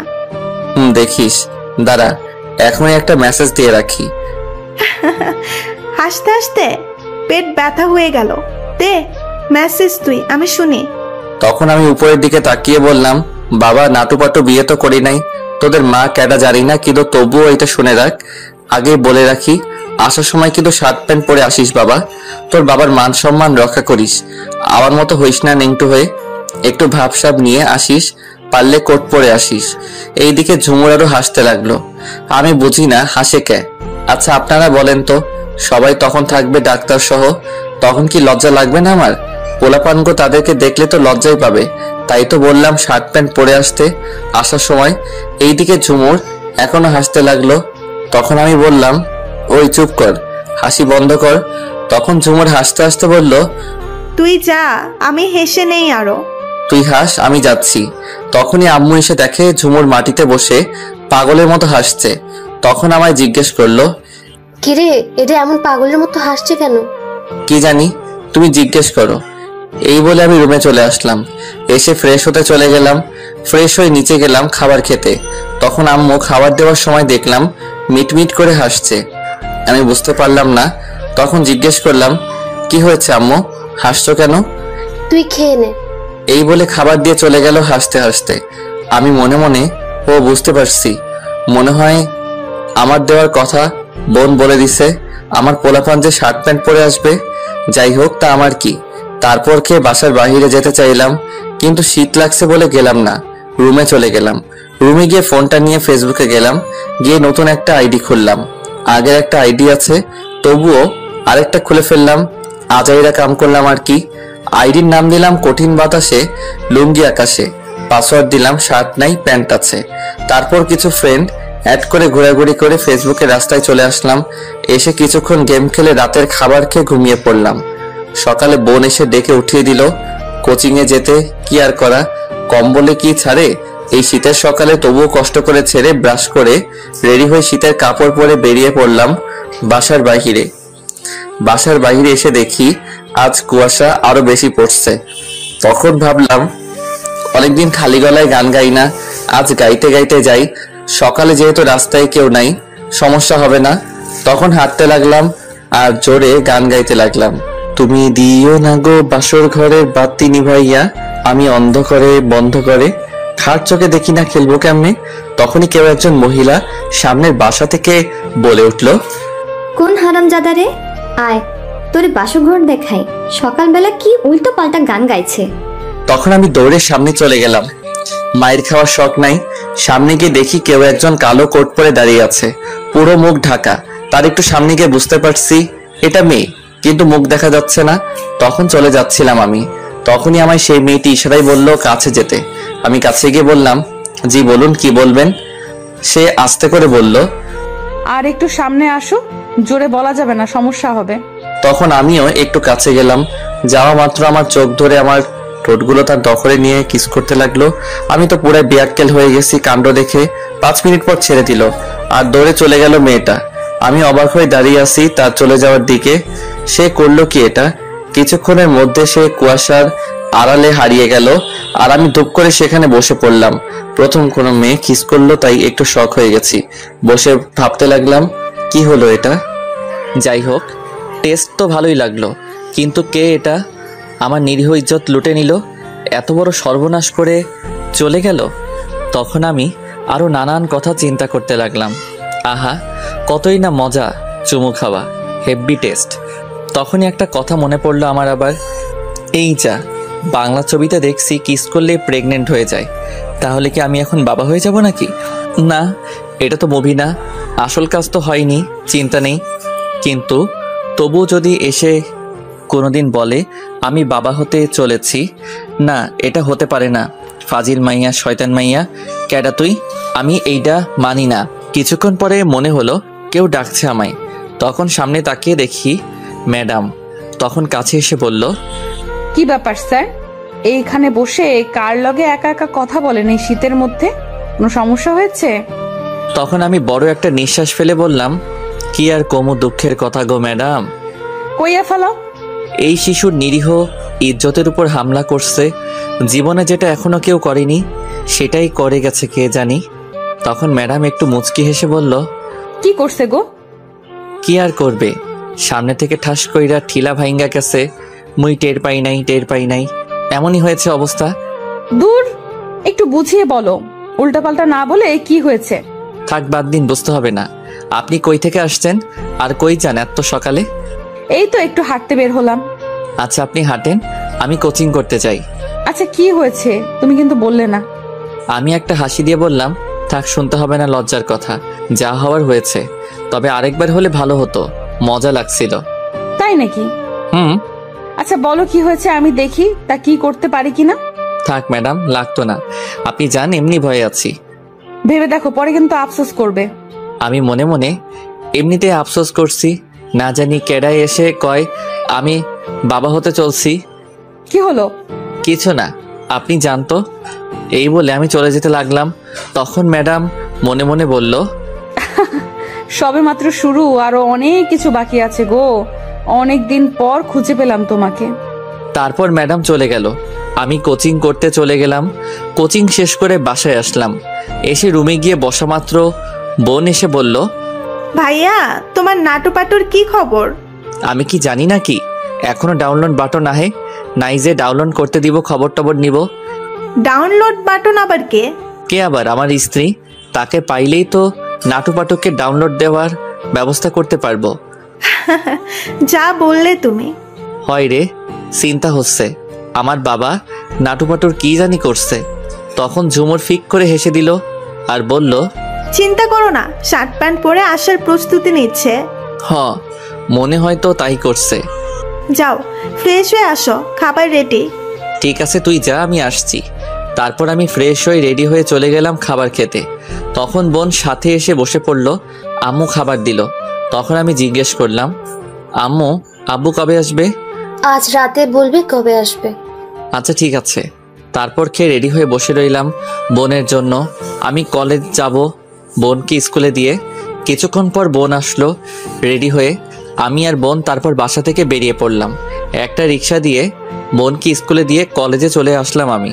দেখিস, দাঁড়া, এখনই একটা মেসেজ দিয়ে রাখি। হাসতে হাসতে পেট ব্যথা হয়ে গেল। দে মেসেজ তুই, আমি শুনি। তখন আমি উপরের দিকে তাকিয়ে বললাম, বাবা, নাটুপাটু বিয়ে তো করি নাই, তোদের মা ক্যাডা জানি না, কিন্তু তবুও এটা শুনে রাখ, আগে বলে রাখি, আসার সময় কিন্তু শার্ট প্যান্ট পরে আসিস বাবা। তোর বাবার মান সম্মান রক্ষা করিস, আমার মতো হইস না নেংটু হয়ে। একটু ভাবসাব নিয়ে আসিস, পারলে কোট পরে আসিস। এইদিকে ঝুমুর আরো হাসতে লাগলো। আমি বুঝি না হাসে কে। আচ্ছা আপনারা বলেন তো, সবাই তখন থাকবে ডাক্তার সহ, তখন কি লজ্জা লাগবে না আমার? পোলাপানগো তাদেরকে দেখলে তো লজ্জাই পাবে, তাই তো বললাম শার্ট প্যান্ট পরে আসতে আসার সময়। এইদিকে ঝুমুর এখনো হাসতে লাগলো। তখন আমি বললাম, ওই চুপ কর, হাসি বন্ধ কর। তখন ঝুমুর হাসতে হাসতে বলল, তুই যা, আমি হেসে নেই আরো। তুই হাস, আমি যাচ্ছি। তখনই আম্মু এসে দেখে ঝুমুর মাটিতে বসে পাগলের মতো হাসছে। তখন আমায় জিজ্ঞেস করলো, কিরে, এটা এমন পাগলের মতো হাসছে কেন? কি জানি, তুমি জিজ্ঞেস করো। এই বলে আমি রুমে চলে আসলাম। এসে ফ্রেশ হতে চলে গেলাম। ফ্রেশ হয়ে নিচে গেলাম খাবার খেতে। তখন আম্মু খাবার দেওয়ার সময় দেখলাম মিটমিট করে হাসছে। আমি বুঝতে পারলাম না। তখন জিজ্ঞেস করলাম, কি হয়েছে আম্মু, হাসছো কেন? তুই খেয়ে নে। এই বলে খাবার দিয়ে চলে গেল হাসতে হাসতে। আমি মনে মনে, ও বুঝতে পারছি, মনে হয় আমার দেওয়ার কথা বোন বলে দিছে আমার পোলাপান যে শার্ট প্যান্ট পরে আসবে। যাই হোক, তা আমার কি। তারপর খেয়ে বাসার বাহিরে যেতে চাইলাম, কিন্তু শীত লাগছে বলে গেলাম না। রুমে চলে গেলাম। রুমে গিয়ে ফোনটা নিয়ে ফেসবুকে গেলাম। গিয়ে নতুন একটা আইডি খুললাম। আগের একটা আইডি আছে, তবুও আরেকটা খুলে ফেললাম। আজাইরা কাম করলাম আর কি। আইডির নাম দিলাম কঠিন বাতাসে লুঙ্গি আকাশে। পাসওয়ার্ড দিলাম শার্ট নাই প্যান্ট আছে। তারপর কিছু ফ্রেন্ড অ্যাড করে ঘোরাঘুরি করে ফেসবুকে রাস্তায় চলে আসলাম। এসে কিছুক্ষণ গেম খেলে রাতের খাবার খেয়ে ঘুমিয়ে পড়লাম। সকালে বোন এসে ডেকে উঠিয়ে দিল। কোচিং এ যেতে কি আর করা, কম্বলে কি ছাড়ে। এই শীতের সকালে তবুও কষ্ট করে ছেড়ে ব্রাশ করে রেডি হয়ে শীতের কাপড় পরে বেরিয়ে পড়লাম বাসার বাহিরে। বাসার বাইরে এসে দেখি আজ কুয়াশা আরো বেশি পড়ছে। তখন ভাবলাম অনেকদিন খালি গলায় গান গাই না, আজ গাইতে গাইতে যাই। সকালে যেহেতু রাস্তায় কেউ নাই, সমস্যা হবে না। তখন হাঁটতে লাগলাম আর জোরে গান গাইতে লাগলাম। তুমি দিও না গো বাসর ঘরের বাতি নিভাইয়া, আমি অন্ধকারে বন্ধ করে খাট চোখে দেখি না খেলবো কেমনে। তখনই কেউ একজন মহিলা সামনের বাসা থেকে বলে উঠল, কোন হারামজাদা রে, আয় তোরে বাসঘর দেখাই, সকালবেলা কি উল্টো পাল্টা গান গাইছে। তখন আমি দৌড়ে সামনে চলে গেলাম। মায়ের খাওয়ার শখ নাই। সামনে গিয়ে দেখি কেউ একজন কালো কোট পরে দাঁড়িয়ে আছে, পুরো মুখ ঢাকা। তার একটু সামনে গিয়ে বুঝতে পারছি এটা মেয়ে, কিন্তু মুখ দেখা যাচ্ছে না। তখন চলে যাচ্ছিলাম আমি। তখনই আমায় সেই মেয়েটি ইশারায় বলল কাছে যেতে। আমি কাছে গিয়ে বললাম, জি বলুন, কি বলবেন। সে আস্তে করে বলল, আর একটু সামনে আসো, জোরে বলা যাবে না, সমস্যা হবে। তখন আমিও একটু কাছে গেলাম। যাওয়া মাত্র আমার চোখ ধরে আমার ঠোঁটগুলো তার দখলে নিয়ে কিস করতে লাগলো। আমি তো পুরো বেয়াক্কেল হয়ে গেছি কাণ্ড দেখে। 5 মিনিট পর ছেড়ে দিল আর দৌড়ে চলে গেল মেয়েটা। আমি অবাক হয়ে দাঁড়িয়ে আছি তার চলে যাওয়ার দিকে। সে করলো কি এটা? কিছুক্ষণের মধ্যে সে কুয়াশার আড়ালে হারিয়ে গেল আর আমি ধূপ করে সেখানে বসে পড়লাম। প্রথম কোনো মেয়ে কিস করলো, তাই একটু শক হয়ে গেছি। বসে ভাবতে লাগলাম কি হলো এটা। যাই হোক, টেস্ট তো ভালোই লাগলো, কিন্তু কে এটা? আমার নিরীহ ইজ্জত লুটে নিল, এত বড় সর্বনাশ করে চলে গেল। তখন আমি আরো নানান কথা চিন্তা করতে লাগলাম। আহা, কতই না মজা চুমু খাওয়া, হেভি টেস্ট। তখনই একটা কথা মনে পড়লো আমার আবার। এই যা, বাংলা ছবিতে দেখছি কিস করলে প্রেগনেন্ট হয়ে যায়, তাহলে কি আমি এখন বাবা হয়ে যাব নাকি? না, এটা তো মুভি না, আসল কাজ তো হয়নি, চিন্তা নেই। কিন্তু তবুও যদি এসে কোনোদিন বলে আমি বাবা হতে চলেছি, না এটা হতে পারে না। ফাজিল মাইয়া, শয়তান মাইয়া, ক্যাডা তুই? আমি এইটা মানি না। কিছুক্ষণ পরে মনে হলো কেউ ডাকছে আমায়। তখন সামনে তাকিয়ে দেখি ম্যাডাম। তখন কাছে এসে বলল, কি ব্যাপার স্যার, এইখানে বসে কার লগে একা একা কথা বলেন এই শীতের মধ্যে? কোনো সমস্যা হয়েছে? তখন আমি বড় একটা নিঃশ্বাস ফেলে বললাম, কি আর কমু দুঃখের কথা গো ম্যাডাম। কইয়া ফেলো। এই শিশুর নিরীহ ইজ্জতের উপর হামলা করছে। জীবনে যেটা এখনো কেউ করেনি সেটাই করে গেছে কে জানি। তখন ম্যাডাম একটু মুচকি হেসে বলল, কি করছে গো? কি আর করবে, সামনে থেকে ঠাস কইরা ঠিলা ভাইঙ্গা গেছে। মুই টের পাই নাই, এমনই হয়েছে অবস্থা। দূর, একটু বুঝিয়ে বলো, উল্টাপাল্টা না বলে কি হয়েছে। থাক বাদ দিন, বুঝতে হবে না। আপনি কই থেকে আসছেন আর কই যান এত সকালে? এই তো একটু হাঁটতে বের হলাম। আচ্ছা আপনি হাঁটেন, আমি কোচিং করতে চাই। আচ্ছা কি হয়েছে তুমি কিন্তু বললে না। আমি একটা হাসি দিয়ে বললাম, থাক শুনতে হবে না লজ্জার কথা, যা হওয়ার হয়েছে। তবে আরেকবার হলে ভালো হতো, মজা লাগছিল। তাই নাকি? হুম। আচ্ছা বলো কি হয়েছে, আমি দেখি তা কি করতে পারি কিনা। থাক ম্যাডাম, লাগতো না, আপনি যান, এমনি ভয়ে আছি। ভেবে দেখো, পরে কিন্তু আফসোস করবে। আমি মনে মনে এমনিতে আফসোস করছি, না জানি কেডাই এসে কয় আমি বাবা হতে চলছি। কি হলো? কিছু না, আপনি জানতো। এই বলে আমি চলে যেতে লাগলাম। তখন ম্যাডাম মনে মনে বলল, সবে মাত্র শুরু, আরো অনেক কিছু বাকি আছে গো। অনেক দিন পর খুঁজে পেলাম তোমাকে। তারপর ম্যাডাম চলে গেল, আমি কোচিং করতে চলে গেলাম। কোচিং শেষ করে বাসায় আসলাম। এসে রুমে গিয়ে বসা মাত্র বোন এসে বলল, ভাইয়া তোমার নাটু পাটুর কি খবর? আমি কি জানি নাকি এখনো ডাউনলোড বাটন আহে নাই যে ডাউনলোড করতে দিব, খবর টবর নিব। ডাউনলোড বাটন আবার কে? কে আবার? আমার স্ত্রী। তাকে পাইলেই তো নাটু পাটুকে ডাউনলোড দেওয়ার ব্যবস্থা করতে পারবো। যা বললে তুমি। হয় রে, চিন্তা হচ্ছে আমার বাবা নাটু পাটুর কি জানি করছে। তখন ঝুমুর ফিক করে হেসে দিল আর বলল, চিন্তা করো না, শার্ট প্যান্ট পরে আসার প্রস্তুতি নিচ্ছে। হ, মনে হয় তো তাই করছে। যাও ফ্রেশ হয়ে আসো, খাবার রেডি। ঠিক আছে, তুই যা, আমি আসছি। তারপর আমি ফ্রেশ হয়ে রেডি হয়ে চলে গেলাম খাবার খেতে। তখন বোন সাথে এসে বসে পড়ল, আম্মু খাবার দিল। তখন আমি জিজ্ঞেস করলাম, আম্মু আব্বু কবে আসবে? আজ রাতে বলবে কবে আসবে। আচ্ছা ঠিক আছে। তারপর খেয়ে রেডি হয়ে বসে রইলাম বোনের জন্য। আমি কলেজ যাব বোনকে স্কুলে দিয়ে। কিছুক্ষণ পর বোন আসলো রেডি হয়ে। আমি আর বোন তারপর বাসা থেকে বেরিয়ে পড়লাম। একটা রিক্সা দিয়ে বোনকে স্কুলে দিয়ে কলেজে চলে আসলাম। আমি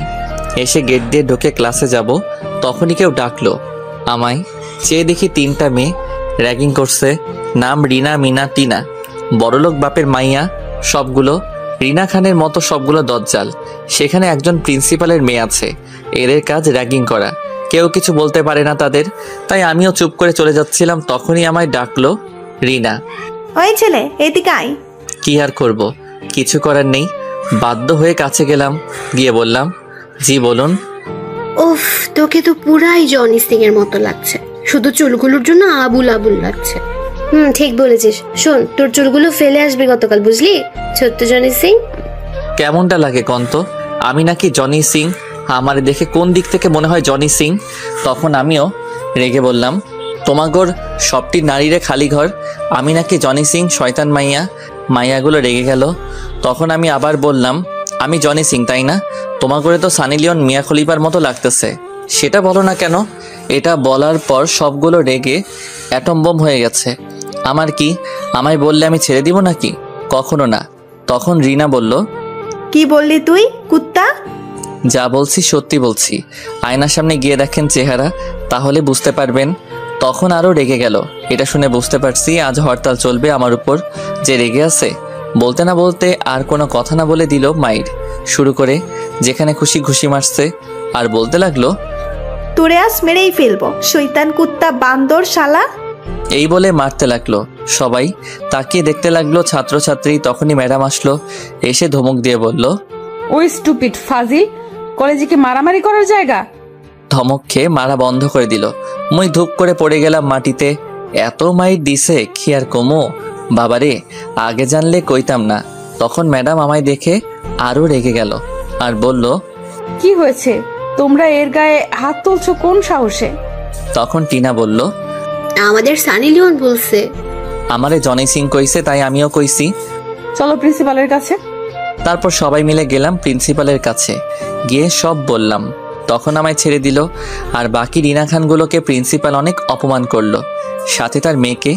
এসে গেট দিয়ে ঢুকে ক্লাসে যাব, তখনই কেউ ডাকলো আমায়। চেয়ে দেখি 3টা মেয়ে র্যাগিং করছে। নাম রিনা, মিনা, টিনা। বড়লোক বাপের মাইয়া সবগুলো। রিনা খানের মতো সবগুলো দজ্জাল। সেখানে একজন প্রিন্সিপালের মেয়ে আছে, এদের কাজ র্যাগিং করা। কেউ কিছু বলতে পারে না তাদের। তাই আমিও চুপ করে চলে যাচ্ছিলাম, তখনই আমায় ডাকলো রিনা। ওই ছেলে এদিকে আয়। কি আর করব, কিছু করার নেই, বাধ্য হয়ে কাছে গেলাম। গিয়ে বললাম, জি বলুন। উফ, তোকে তো পুরাই জনি সিং এর মতো লাগছে, শুধু চুলগুলোর জন্য আবুল আবুল লাগছে। ঠিক বলেছিস। শোন, তোর চুলগুলো ফেলে আসবে গতকাল, বুঝলি? ছোট্ট জনি সিং। কেমনটা লাগে কন্ত? আমি নাকি জনি সিং? আমার দেখে কোন দিক থেকে মনে হয় জনি সিং? তখন আমিও রেগে বললাম, তোমাগোর সবটি নারীরে খালি ঘর, আমি নাকি জনি সিং শয়তান মাইয়া? মাইয়াগুলো রেগে গেল। তখন আমি আবার বললাম, আমি জনি সিং তাই না? তোমাগোরে তো সানি লিওন, মিয়া খলিফার মতো লাগতেছে। সেটা বলো না কেন? এটা বলার পর সবগুলো রেগে অ্যাটম বোম হয়ে গেছে। আমার কি? আমায় বললে আমি ছেড়ে দিব নাকি? কখনো না। তখন রিনা বলল, কি বললি তুই কুত্তা? যা বলছি সত্যি বলছি। আয়নার সামনে গিয়ে দেখেন চেহারা, তাহলে বুঝতে পারবেন। তখন আরও রেগে গেল। এটা শুনে বুঝতে পারছি আজ হরতাল চলবে আমার উপর। যে রেগে আছে, বলতে না বলতে আর কোনো কথা না বলে দিল মাইর শুরু করে, যেখানে খুশি ঘুষি মারছে। আর বলতে লাগলো, তোরে আজ মেরেই ফেলবো, শয়তান কুত্তা বান্দর শালা। এই বলে মারতে লাগলো। সবাই তাকিয়ে দেখতে লাগলো ছাত্রছাত্রী। তখনই ম্যাডাম আসলো, এসে ধমক দিয়ে বলল, ওই স্টুপিড ফাজিল, কলেজে কি মারামারি করার জায়গা? ধমক খেয়ে মারা বন্ধ করে দিল। মুই ধূপ করে পড়ে গেলাম মাটিতে। এত মাইর দিছে কি আর কমো? বাবারে, আগে জানলে কইতাম না। তখন ম্যাডাম আমায় দেখে আরো রেগে গেল আর বলল, কি হয়েছে? তোমরা এর গায়ে হাত তুলছো কোন সাহসে? তখন টিনা বলল, আমাদের সানি লিওন বলছে। আমারে জনি সিং কইছে, তাই আমিও কইছি। চলো প্রিন্সিপালের কাছে। তারপর সবাই মিলে গেলাম প্রিন্সিপালের কাছে। গিয়ে সব বললাম। তখন আমায় ছেড়ে দিল। আর বাকি রিনা খানগুলোকে প্রিন্সিপাল অনেক অপমান করলো, সাথে তার মেয়েকে।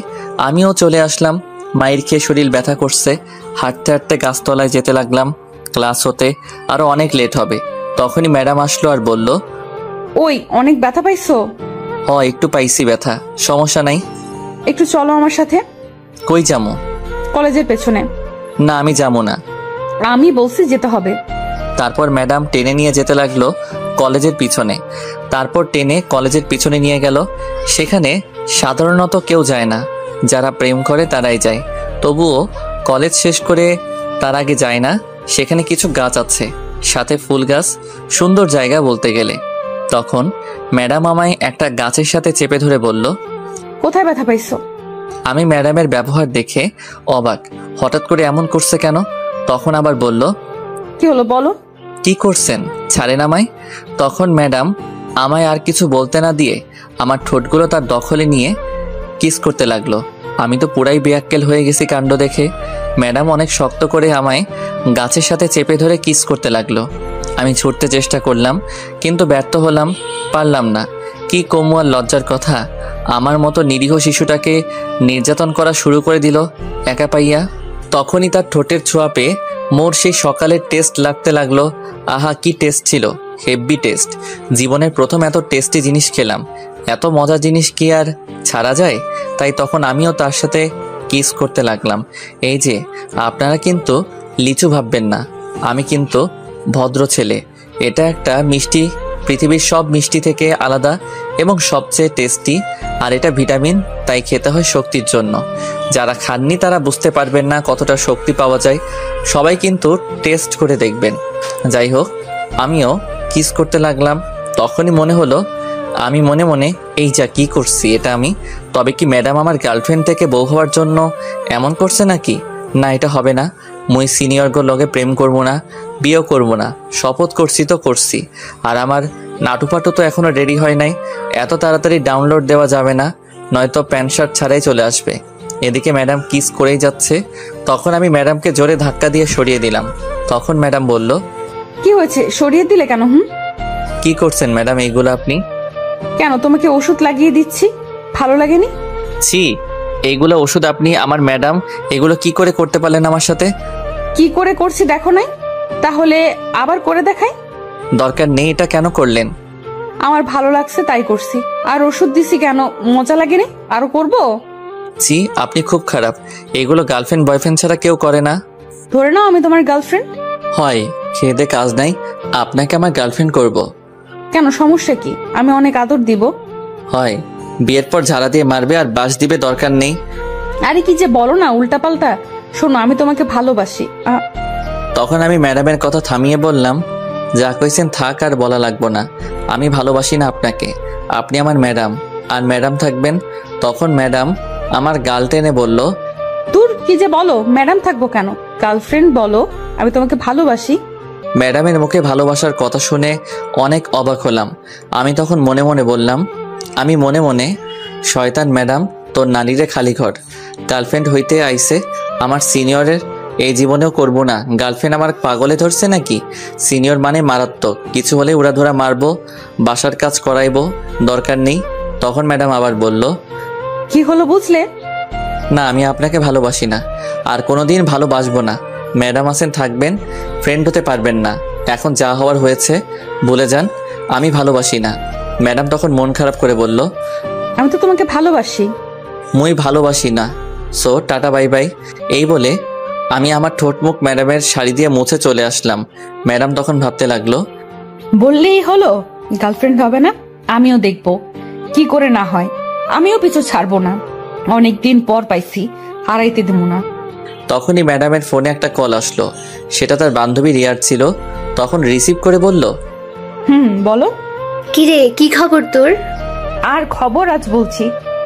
আমিও চলে আসলাম। মায়ের খেয়ে শরীর ব্যথা করছে। হাঁটতে হাঁটতে গাছতলায় যেতে লাগলাম। ক্লাস হতে আরো অনেক লেট হবে। তখনই ম্যাডাম আসলো আর বলল, ওই অনেক ব্যথা পাইছো? একটু পাইছি ব্যথা, সমস্যা নাই। একটু চলো আমার সাথে। কই যামো? কলেজের পেছনে। না, আমি যাবো না। আমি বলছি যেতে হবে। তারপর ম্যাডাম টেনে নিয়ে যেতে লাগলো কলেজের পিছনে। তারপর টেনে কলেজের পিছনে নিয়ে গেল। সেখানে সাধারণত কেউ যায় না, যারা প্রেম করে তারাই যায়। তবুও কলেজ শেষ করে তার আগে যায় না। সেখানে কিছু গাছ আছে, সাথে ফুল গাছ, সুন্দর জায়গা বলতে গেলে। তখন ম্যাডাম আমায় একটা গাছের সাথে চেপে ধরে বলল, কোথায় ব্যথা পাইছো? আমি ম্যাডামের ব্যবহার দেখে অবাক, হঠাৎ করে এমন করছে কেন? তখন আবার বলল, কি হলো বলো। কি করছেন, ছাড়েন আমায়। তখন ম্যাডাম আমায় আর কিছু বলতে না দিয়ে আমার ঠোঁটগুলো তার দখলে নিয়ে কিস করতে লাগলো। আমি তো পুরাই বেয়াক্কেল হয়ে গেছি কাণ্ড দেখে। ম্যাডাম অনেক শক্ত করে আমায় গাছের সাথে চেপে ধরে কিস করতে লাগলো। আমি ছুটতে চেষ্টা করলাম, কিন্তু ব্যর্থ হলাম, পারলাম না। কি কমু আর লজ্জার কথা, আমার মতো নিরীহ শিশুটাকে নির্যাতন করা শুরু করে দিল একা পাইয়া। তখনই তার ঠোঁটের ছোঁয়া পেয়ে মোর সেই সকালের টেস্ট লাগতে লাগলো। আহা কি টেস্ট ছিল, হেভি টেস্ট। জীবনের প্রথম এত টেস্টি জিনিস খেলাম। এত মজার জিনিস কি আর ছাড়া যায়? তাই তখন আমিও তার সাথে কিস করতে লাগলাম। এই যে আপনারা কিন্তু লিচু ভাববেন না, আমি কিন্তু ভদ্র ছেলে। এটা একটা মিষ্টি, পৃথিবীর সব মিষ্টি থেকে আলাদা এবং সবচেয়ে টেস্টি। আর এটা ভিটামিন, তাই খেতে হয় শক্তির জন্য। যারা খাননি তারা বুঝতে পারবেন না কতটা শক্তি পাওয়া যায়। সবাই কিন্তু টেস্ট করে দেখবেন। যাই হোক, আমিও কিস করতে লাগলাম। তখনই মনে হলো, আমি মনে মনে এই যা কি করছি এটা আমি। তবে কি ম্যাডাম আমার গার্লফ্রেন্ড থেকে বউ হওয়ার জন্য এমন করছে নাকি? না, এটা হবে না। মুই সিনিয়রগোর লগে প্রেম করবো না, বিয়েও করবো না। শপথ করছি তো করছি। আর আমার নাটুপাটু তো এখনো রেডি হয় নাই। এত তাড়াতাড়ি ডাউনলোড দেওয়া যাবে না, নয়তো প্যান্ট শার্ট ছাড়াই চলে আসবে। এদিকে ম্যাডাম কিস করেই যাচ্ছে। তখন আমি ম্যাডামকে জোরে ধাক্কা দিয়ে সরিয়ে দিলাম। তখন ম্যাডাম বলল, কি হয়েছে, সরিয়ে দিলে কেন? কি করছেন ম্যাডাম এইগুলো আপনি? কেন, তোমাকে ওষুধ লাগিয়ে দিচ্ছি, ভালো লাগেনি? ছি, এইগুলো ওষুধ আপনি? আমার ম্যাডাম এগুলো কি করে করতে পারলেন আমার সাথে? কি করে করছি দেখো নাই? তাহলে আবার করে দেখাই? দরকার নেই, এটা কেন করলেন? আমার ভালো লাগছে তাই করছি। আর ওষুধ দিছি কেন, মজা লাগেনি? আরো করবো? জি, আপনি খুব খারাপ। এগুলো গার্লফ্রেন্ড বয়ফ্রেন্ড ছাড়া কেউ করে না। ধরে নাও আমি তোমার গার্লফ্রেন্ড। হয়, খেয়ে দে কাজ নাই, আপনাকে আমার গার্লফ্রেন্ড করব। কেন, সমস্যা কি? আমি অনেক আদর দিব। হয়, বিয়ের পর ঝাড়া দিয়ে মারবে আর বাস দিবে, দরকার নেই। আরে কি যে বলো না উল্টা পাল্টা। শোনো, আমি তোমাকে ভালোবাসি। তখন আমি ম্যাডামের কথা থামিয়ে বললাম, যা কইছেন থাক, আর বলা লাগবো না। আমি ভালোবাসি না আপনাকে, আপনি আমার ম্যাডাম, আর ম্যাডাম থাকবেন। তখন ম্যাডাম আমার গাল টেনে বলল, তোর কি যে বলো, ম্যাডাম থাকবো কেন, গার্লফ্রেন্ড বলো। আমি তোমাকে ভালোবাসি। ম্যাডামের মুখে ভালোবাসার কথা শুনে অনেক অবাক হলাম। আমি তখন মনে মনে বললাম, আমি মনে মনে, শয়তান ম্যাডাম, তোর নানিরে খালি ঘর। গার্লফ্রেন্ড হইতে আইছে আমার সিনিয়রের, এই জীবনেও করব না। গার্লফ্রেন্ড আমার পাগলে ধরছে নাকি? সিনিয়র মানে মারাত্মক, কিছু হলে উড়াধুরা মারবো, বাসার কাজ করাইবো, দরকার নেই। তখন ম্যাডাম আবার বলল, কি হলো বুঝলে? না, আমি আপনাকে ভালোবাসি না, আর কোনোদিন ভালোবাসবো না। ম্যাডাম আছেন, থাকবেন, ফ্রেন্ড হতে পারবেন না। এখন যা হওয়ার হয়েছে, ভুলে যান। আমি ভালোবাসি না। ম্যাডাম তখন মন খারাপ করে বলল, আমি তো তোমাকে ভালোবাসি। মুই ভালোবাসি না, সো টাটা বাই বাই। এই বলে আমি আমার ঠোঁট মুখ ম্যাডামের শাড়ি দিয়ে মুছে চলে আসলাম। ম্যাডাম তখন ভাবতে লাগলো, বললেই হলো গার্লফ্রেন্ড হবে না? আমিও দেখবো কি করে না হয়। আমিও পিছু ছাড়বো না। অনেকদিন পর পাইছি, হারাইতে দেবো না। তখনই ম্যাডামের ফোনে একটা কল আসলো। সেটা তার বান্ধবী রিয়ার ছিল। তখন রিসিভ করে বলল, বলো। কিরে, কি খবর তোর? আর খবর আজ বলছি,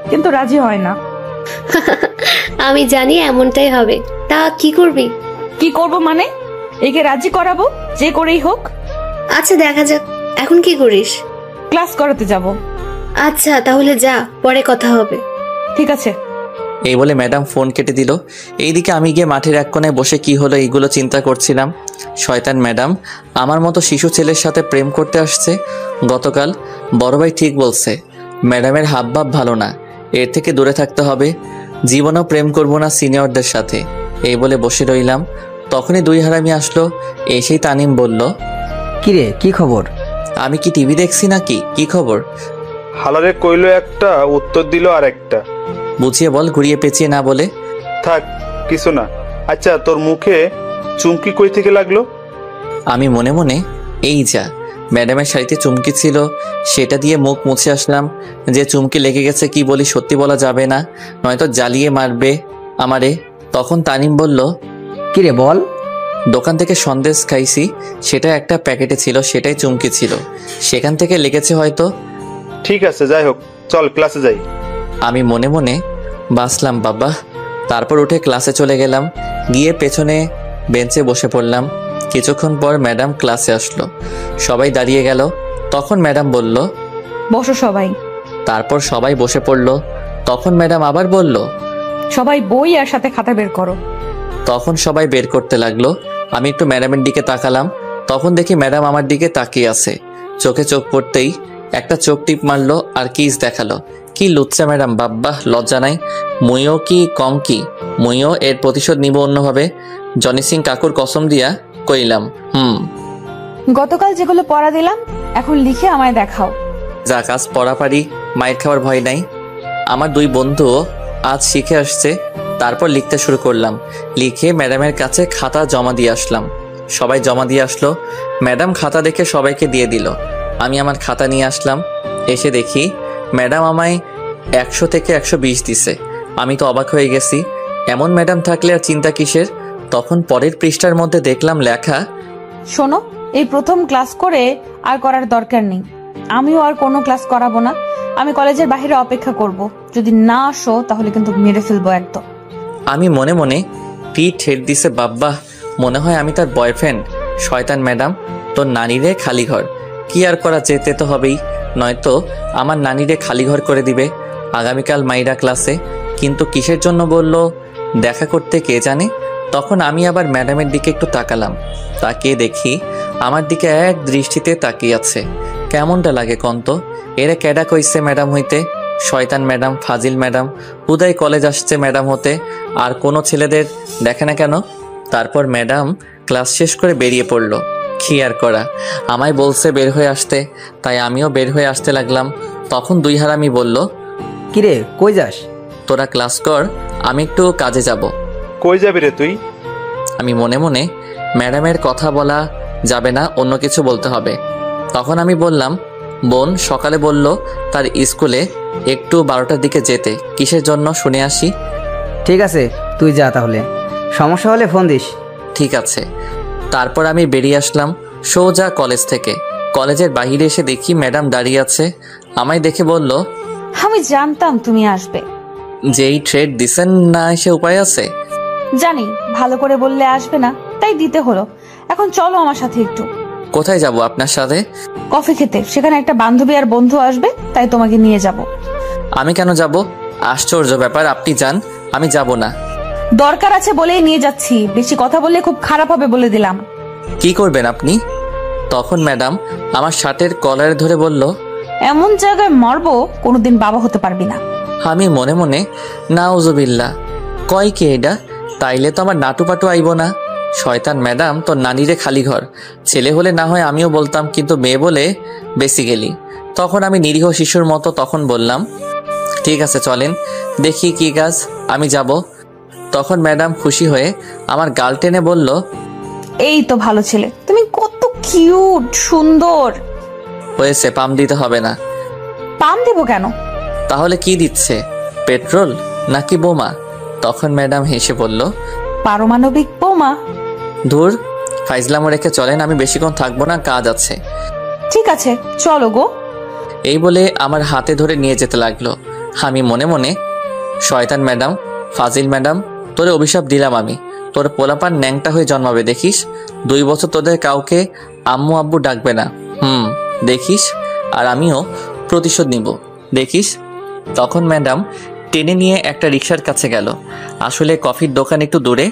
কিন্তু রাজি হয় না। আমি জানি এমনটাই হবে। তা কি করবি? কি করব মানে? একে রাজি করাবো, যে করেই হোক। আচ্ছা, দেখা যাক। এখন কি করিস? ক্লাস করাতে যাব। আচ্ছা, তাহলে যা, পরে কথা হবে। ঠিক আছে। এই বলে ম্যাডাম ফোন কেটে দিল। এইদিকে আমি গিয়ে মাঠের এক কোণে বসে কি হলো এইগুলো চিন্তা করছিলাম। শয়তান ম্যাডাম আমার মতো শিশু ছেলের সাথে প্রেম করতে আসছে। গতকাল বড় ভাই ঠিক বলছে, ম্যাডামের হাবভাব ভালো না, এর থেকে দূরে থাকতে হবে। জীবনেও প্রেম করব না সিনিয়রদের সাথে। এই বলে বসে রইলাম। তখনই দুই হারামি আসলো। এসেই তানিম বলল, কিরে, কি খবর? আমি কি টিভি দেখছি নাকি? কি খবর? হালারে কইলো একটা, উত্তর দিল আর একটা। বুঝিয়ে বল, ঘুরিয়ে পেঁচিয়ে না বলে। থাক, কিছু না। আচ্ছা, তোর মুখে চুমকি কই থেকে লাগলো? আমি মনে মনে, এই যা, ম্যাডামের শাড়িতে চুমকি ছিল, সেটা দিয়ে মুখ মুছে আসলাম। যে চুমকি লেগে গেছে কি বলি, সত্যি বলা যাবে না, নয়তো জ্বালিয়ে মারবে আমারে। তখন তানিম বলল, কিরে বল। দোকান থেকে সন্দেশ খাইছি, সেটা একটা প্যাকেটে ছিল, সেটাই চুমকি ছিল, সেখান থেকে লেগেছে হয়তো। ঠিক আছে, যাই হোক, চল ক্লাসে যাই। আমি মনে মনে বাসলাম বাবা। তারপর উঠে ক্লাসে চলে গেলাম। গিয়ে পেছনে বেঞ্চে বসে পড়লাম। কিছুক্ষণ পর ম্যাডাম ক্লাসে আসলো। সবাই দাঁড়িয়ে গেল। তখন ম্যাডাম বলল, বসো সবাই। তারপর সবাই বসে পড়ল। তখন ম্যাডাম আবার বলল, সবাই বই আর সাথে খাতা বের করো। তখন সবাই বের করতে লাগলো। আমি একটু ম্যাডামের দিকে তাকালাম। তখন দেখি ম্যাডাম আমার দিকে তাকিয়ে আছে। চোখে চোখ পড়তেই একটা চোখ টিপ মারলো আর কিস দেখালো। কি লুচ্চা ম্যাডাম, বাব্বাহ, লজ্জা নাই। মুইও কি কম কি? মুইও এর প্রতিশোধ নিব অন্যভাবে। জনি সিং কাকুর কসম দিয়া কইলাম। গতকাল যেগুলো পড়া দিলাম এখন লিখে আমায় দেখাও। যা কাজ পড়া পারি, মায়ের খাওয়ার ভয় নাই। আমার দুই বন্ধুও আজ শিখে আসছে। তারপর লিখতে শুরু করলাম। লিখে ম্যাডামের কাছে খাতা জমা দিয়ে আসলাম। সবাই জমা দিয়ে আসলো। ম্যাডাম খাতা দেখে সবাইকে দিয়ে দিল। আমি আমার খাতা নিয়ে আসলাম। এসে দেখি ম্যাডাম আমায় 100 থেকে 120 দিছে। আমি তো অবাক হয়ে গেছি। এমন ম্যাডাম থাকলে আর চিন্তা কিসের। তখন পরের পৃষ্ঠার মধ্যে দেখলাম লেখা, শোনো, এই প্রথম ক্লাস করে আর করার দরকার নেই। আমিও আর কোনো ক্লাস করাবো না। আমি কলেজের বাইরে অপেক্ষা করব। যদি না আসো তাহলে কিন্তু মেরে ফেলবো একদম। আমি মনে মনে পিঠ ঠেট দিছে। বাব্বাহ, মনে হয় আমি তার বয়ফ্রেন্ড। শয়তান ম্যাডাম, তোর নানিরে খালি ঘর। কি আর করা, যেতে তো হবেই, নয়তো আমার নানিরে খালি ঘর করে দিবে আগামীকাল মাইরা ক্লাসে। কিন্তু কিসের জন্য বলল দেখা করতে কে জানে। তখন আমি আবার ম্যাডামের দিকে একটু তাকালাম। তাকিয়ে দেখি আমার দিকে এক দৃষ্টিতে তাকিয়ে আছে। কেমনটা লাগে কন্ত? এরা ক্যাডা কইছে ম্যাডাম হইতে? শয়তান ম্যাডাম, ফাজিল ম্যাডাম, হুদাই কলেজ আসছে ম্যাডাম হতে। আর কোনো ছেলেদের দেখে না কেন? তারপর ম্যাডাম ক্লাস শেষ করে বেরিয়ে পড়লো। কি আর করা, আমায় বলছে বের হয়ে আসতে, তাই আমিও বের হয়ে আসতে লাগলাম। তখন দুই হারামি বলল, কিরে কই যাস? তোরা ক্লাস কর, আমি একটু কাজে যাব। কই যাবি রে তুই? আমি মনে মনে, ম্যাডামের কথা বলা যাবে না, অন্য কিছু বলতে হবে। তখন আমি বললাম, বোন সকালে বলল তার স্কুলে একটু 12টার দিকে যেতে। কিসের জন্য শুনে আসি। ঠিক আছে, তুই যা তাহলে, সমস্যা হলে ফোন দিস। ঠিক আছে। তারপর আমি বেরিয়ে আসলাম সোজা কলেজ থেকে। কলেজের বাইরে এসে দেখি ম্যাডাম দাঁড়িয়ে আছে। আমায় দেখে বলল, আমি জানতাম তুমি আসবে। যেই ট্রেড দিছেন না এসে উপায় আছে? জানি ভালো করে বললে আসবে না, তাই দিতে হলো। এখন চলো আমার সাথে একটু। কোথায় যাব আপনার সাথে? কফি খেতে। সেখানে একটা বান্ধবী আর বন্ধু আসবে, তাই তোমাকে নিয়ে যাব। আমি কেন যাব? আশ্চর্য ব্যাপার, আপনি যান, আমি যাব না। দরকার আছে বলেই নিয়ে যাচ্ছি। বেশি কথা বললে খুব খারাপ হবে বলে দিলাম। কি করবেন আপনি? তখন ম্যাডাম আমার শার্টের কলারে ধরে বলল, এমন জায়গায় মারবো কোনোদিন বাবা হতে পারবি না। আমি মনে মনে, নাউজুবিল্লাহ, কয় কি এটা? তাইলে তো আমার নাটুপাটু আইব না। শয়তান ম্যাডাম, তোর নানিরে খালি ঘর। ছেলে হলে না হয় আমিও বলতাম, কিন্তু মেয়ে বলে বেসিক্যালি। তখন আমি নিরীহ শিশুর মতো তখন বললাম, ঠিক আছে চলেন, দেখি কি কাজ, আমি যাব। তখন ম্যাডাম খুশি হয়ে আমার গাল টেনে বলল, এই তো ভালো ছেলে, তুমি কত কিউট সুন্দর। হয়েছে, পাম দিতে হবে না। পাম দেব কেন? তাহলে কি দিচ্ছে, পেট্রোল নাকি বোমা? তখন ম্যাডাম হেসে বলল, পারমাণবিক বোমা। ধুর, ফাইজলামো রেখে চলেন, আমি বেশিক্ষণ থাকবো না, কাজ আছে। ঠিক আছে চলো গো। এই বলে আমার হাতে ধরে নিয়ে যেতে লাগলো। আমি মনে মনে, শয়তান ম্যাডাম, ফাজিল ম্যাডাম, তোরে অভিশাপ দিলাম আমি। তোর পোলাপান ন্যাংটা হয়ে জন্মাবে দেখিস। 2 বছর তোদের কাউকে আম্মু আব্বু ডাকবে না। দেখিস। আর আমিও প্রতিশোধ নিব, দেখিস। তখন ম্যাডাম টেনে নিয়ে একটা রিক্সার কাছে গেল। আসলে কফির দোকান একটু দূরে,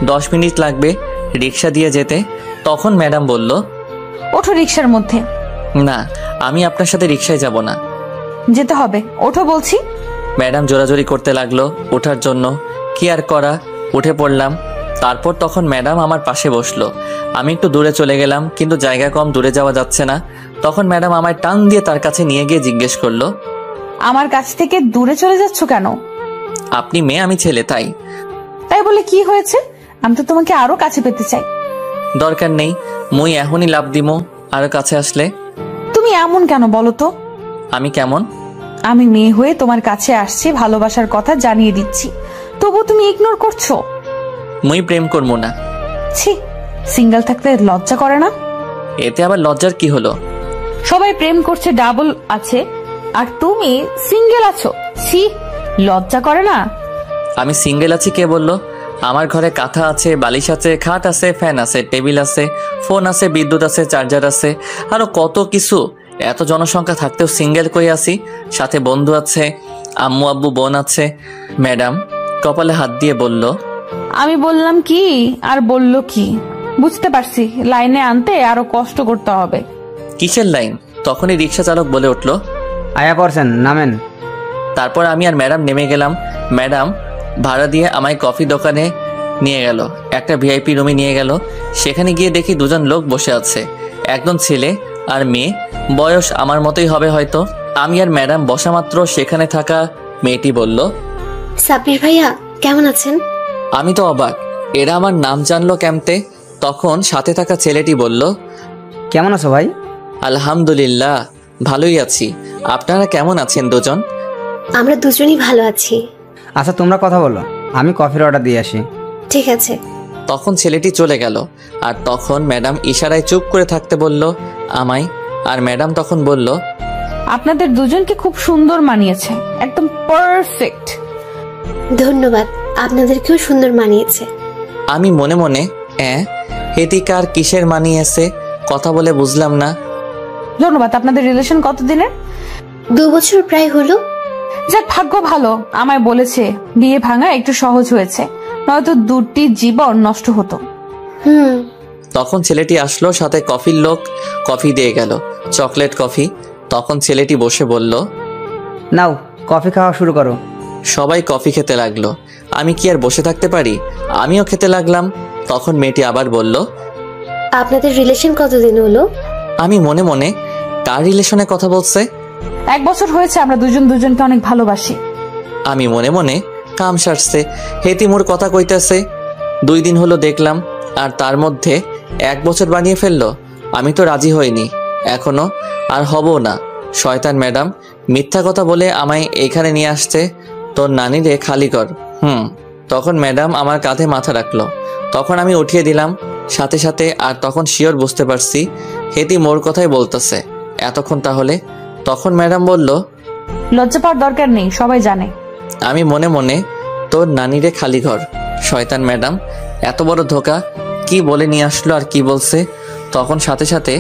10 মিনিট লাগবে রিক্সা দিয়ে যেতে। তখন ম্যাডাম বলল, ওঠো রিক্সার মধ্যে। না, আমি আপনার সাথে রিক্সায় যাব না। যেতে হবে, ওঠো বলছি। ম্যাডাম জোরাজোরি করতে লাগলো ওঠার জন্য। কি আর করা, উঠে পড়লাম। তারপর তখন ম্যাডাম আমার পাশে বসলো। আমি একটু দূরে চলে গেলাম, কিন্তু জায়গা কম, দূরে যাওয়া যাচ্ছে না। তখন ম্যাডাম আমায় টান দিয়ে তার কাছে নিয়ে গিয়ে জিজ্ঞেস করলো, আমার কাছ থেকে দূরে চলে যাচ্ছ কেন? আপনি মেয়ে, আমি ছেলে, তাই। তাই বলে কি হয়েছে? আমি তো তোমাকে আরো কাছে পেতে চাই। দরকার নেই, মুই এখনই লাভ দিমো আরো কাছে আসলে। তুমি এমন কেন বলো তো? আমি কেমন? আমি মেয়ে হয়ে তোমার কাছে আসছি, ভালোবাসার কথা জানিয়ে দিচ্ছি, তবু তুমি ইগনোর করছো। মুই প্রেম করবো না। ছি, সিঙ্গেল থাকতে লজ্জা করে না? এতে আবার লজ্জার কি হলো? সবাই প্রেম করছে, ডাবল আছে, আর তুমি সিঙ্গেল আছো। ছি, লজ্জা করে না? আমি সিঙ্গেল আছি কে বললো? আমার ঘরে কাঁথা আছে, বালিশ আছে, খাট আছে, ফ্যান আছে, টেবিল আছে, ফোন আছে, বিদ্যুৎ আছে, চার্জার আছে, আরো কত কিছু। এত জনসংখ্যা থাকতেও সিঙ্গেল কই আছি। সাথে বন্ধু আছে, আম্মু আব্বু বোন আছে। ম্যাডাম কপালে হাত দিয়ে বলল, আমি বললাম কি আর বললো কি? বুঝতে পারছি, লাইনে আনতে আরো কষ্ট করতে হবে। কিসের লাইন? তখনই রিক্সা চালক বলে উঠল, আয়া পড়ছেন, নামেন। তারপর আমি আর ম্যাডাম নেমে গেলাম। ম্যাডাম ভাড়া দিয়ে আমায় কফি দোকানে নিয়ে গেল, একটা ভিআইপি রুমে নিয়ে গেল। সেখানে গিয়ে দেখি দুজন লোক বসে আছে, একজন ছেলে আর মেয়ে, বয়স আমার মতোই হবে হয়তো। আমি আর ম্যাডাম বসা মাত্র সেখানে থাকা মেয়েটি বলল, সাব্বির ভাইয়া কেমন আছেন? আমি তো অবাক, এরা আমার নাম জানলো কেমতে? তখন সাথে থাকা ছেলেটি বলল, কেমন আছো ভাই? আলহামদুলিল্লাহ ভালোই আছি, আপনারা কেমন আছেন দুজন? আমরা দুজনই ভালো আছি। আচ্ছা তোমরা কথা বলো, আমি কফির অর্ডার দিয়ে আসি। ঠিক আছে। তখন ছেলেটি চলে গেল, আর তখন ম্যাডাম ইশারায় চুপ করে থাকতে বলল আমায়। আর ম্যাডাম তখন বলল, আপনাদের দুজনকে খুব সুন্দর মানিয়েছে, একদম পারফেক্ট। ধন্যবাদ, আপনাদেরকেও সুন্দর মানিয়েছে। আমি মনে মনে হেতিকার কিসের মানিয়েছে কথা বলে বুঝলাম না। ধন্যবাদ। আপনাদের রিলেশন কতদিনের? 2 বছর প্রায় হলো। যাক, ভাগ্য ভালো, আমায় বলেছে বিয়ে ভাঙা একটু সহজ হয়েছে, নয়তো দুটি জীবন নষ্ট হতো। তখন ছেলেটি আসলো, সাথে কফির লোক কফি দিয়ে গেল, চকলেট কফি। তখন ছেলেটি বসে বলল, নাও কফি খাওয়া শুরু করো। সবাই কফি খেতে লাগলো। আমি কি আর বসে থাকতে পারি? আমিও খেতে লাগলাম। তখন মেয়েটি আবার বলল, আপনাদের রিলেশন কতদিন হলো? আমি মনে মনে, কার রিলেশনে কথা বলছে? 1 বছর হয়েছে আমরা দুজন দুজনকে অনেক ভালোবাসি। আমি মনে মনে, কাম সারছে, হেতিমুর কথা কইতেছে। 2 দিন হলো দেখলাম, আর তার মধ্যে 1 বছর বানিয়ে ফেললো। আমি তো রাজি হইনি এখনো, আর হব না। শয়তান ম্যাডাম মিথ্যা কথা বলে আমায় এখানে নিয়ে আসছে। তোর নানিরে খালি কর। তখন ম্যাডাম আমার কাঁধে মাথা রাখলো। তখন আমি উঠিয়ে দিলাম সাথে সাথে। আর তখন শিওর বুঝতে পারছি হেতি মোর কথাই বলতেছে এতক্ষণ তাহলে। তখন ম্যাডাম বলল, লজ্জা পাওয়ার দরকার নেই, সবাই জানে। আমি মনে মনে, তোর নানিরে খালি ঘর। শয়তান ম্যাডাম এত বড় ধোকা, কি বলে নিয়ে আসলো আর কি বলছে। তখন সাথে সাথে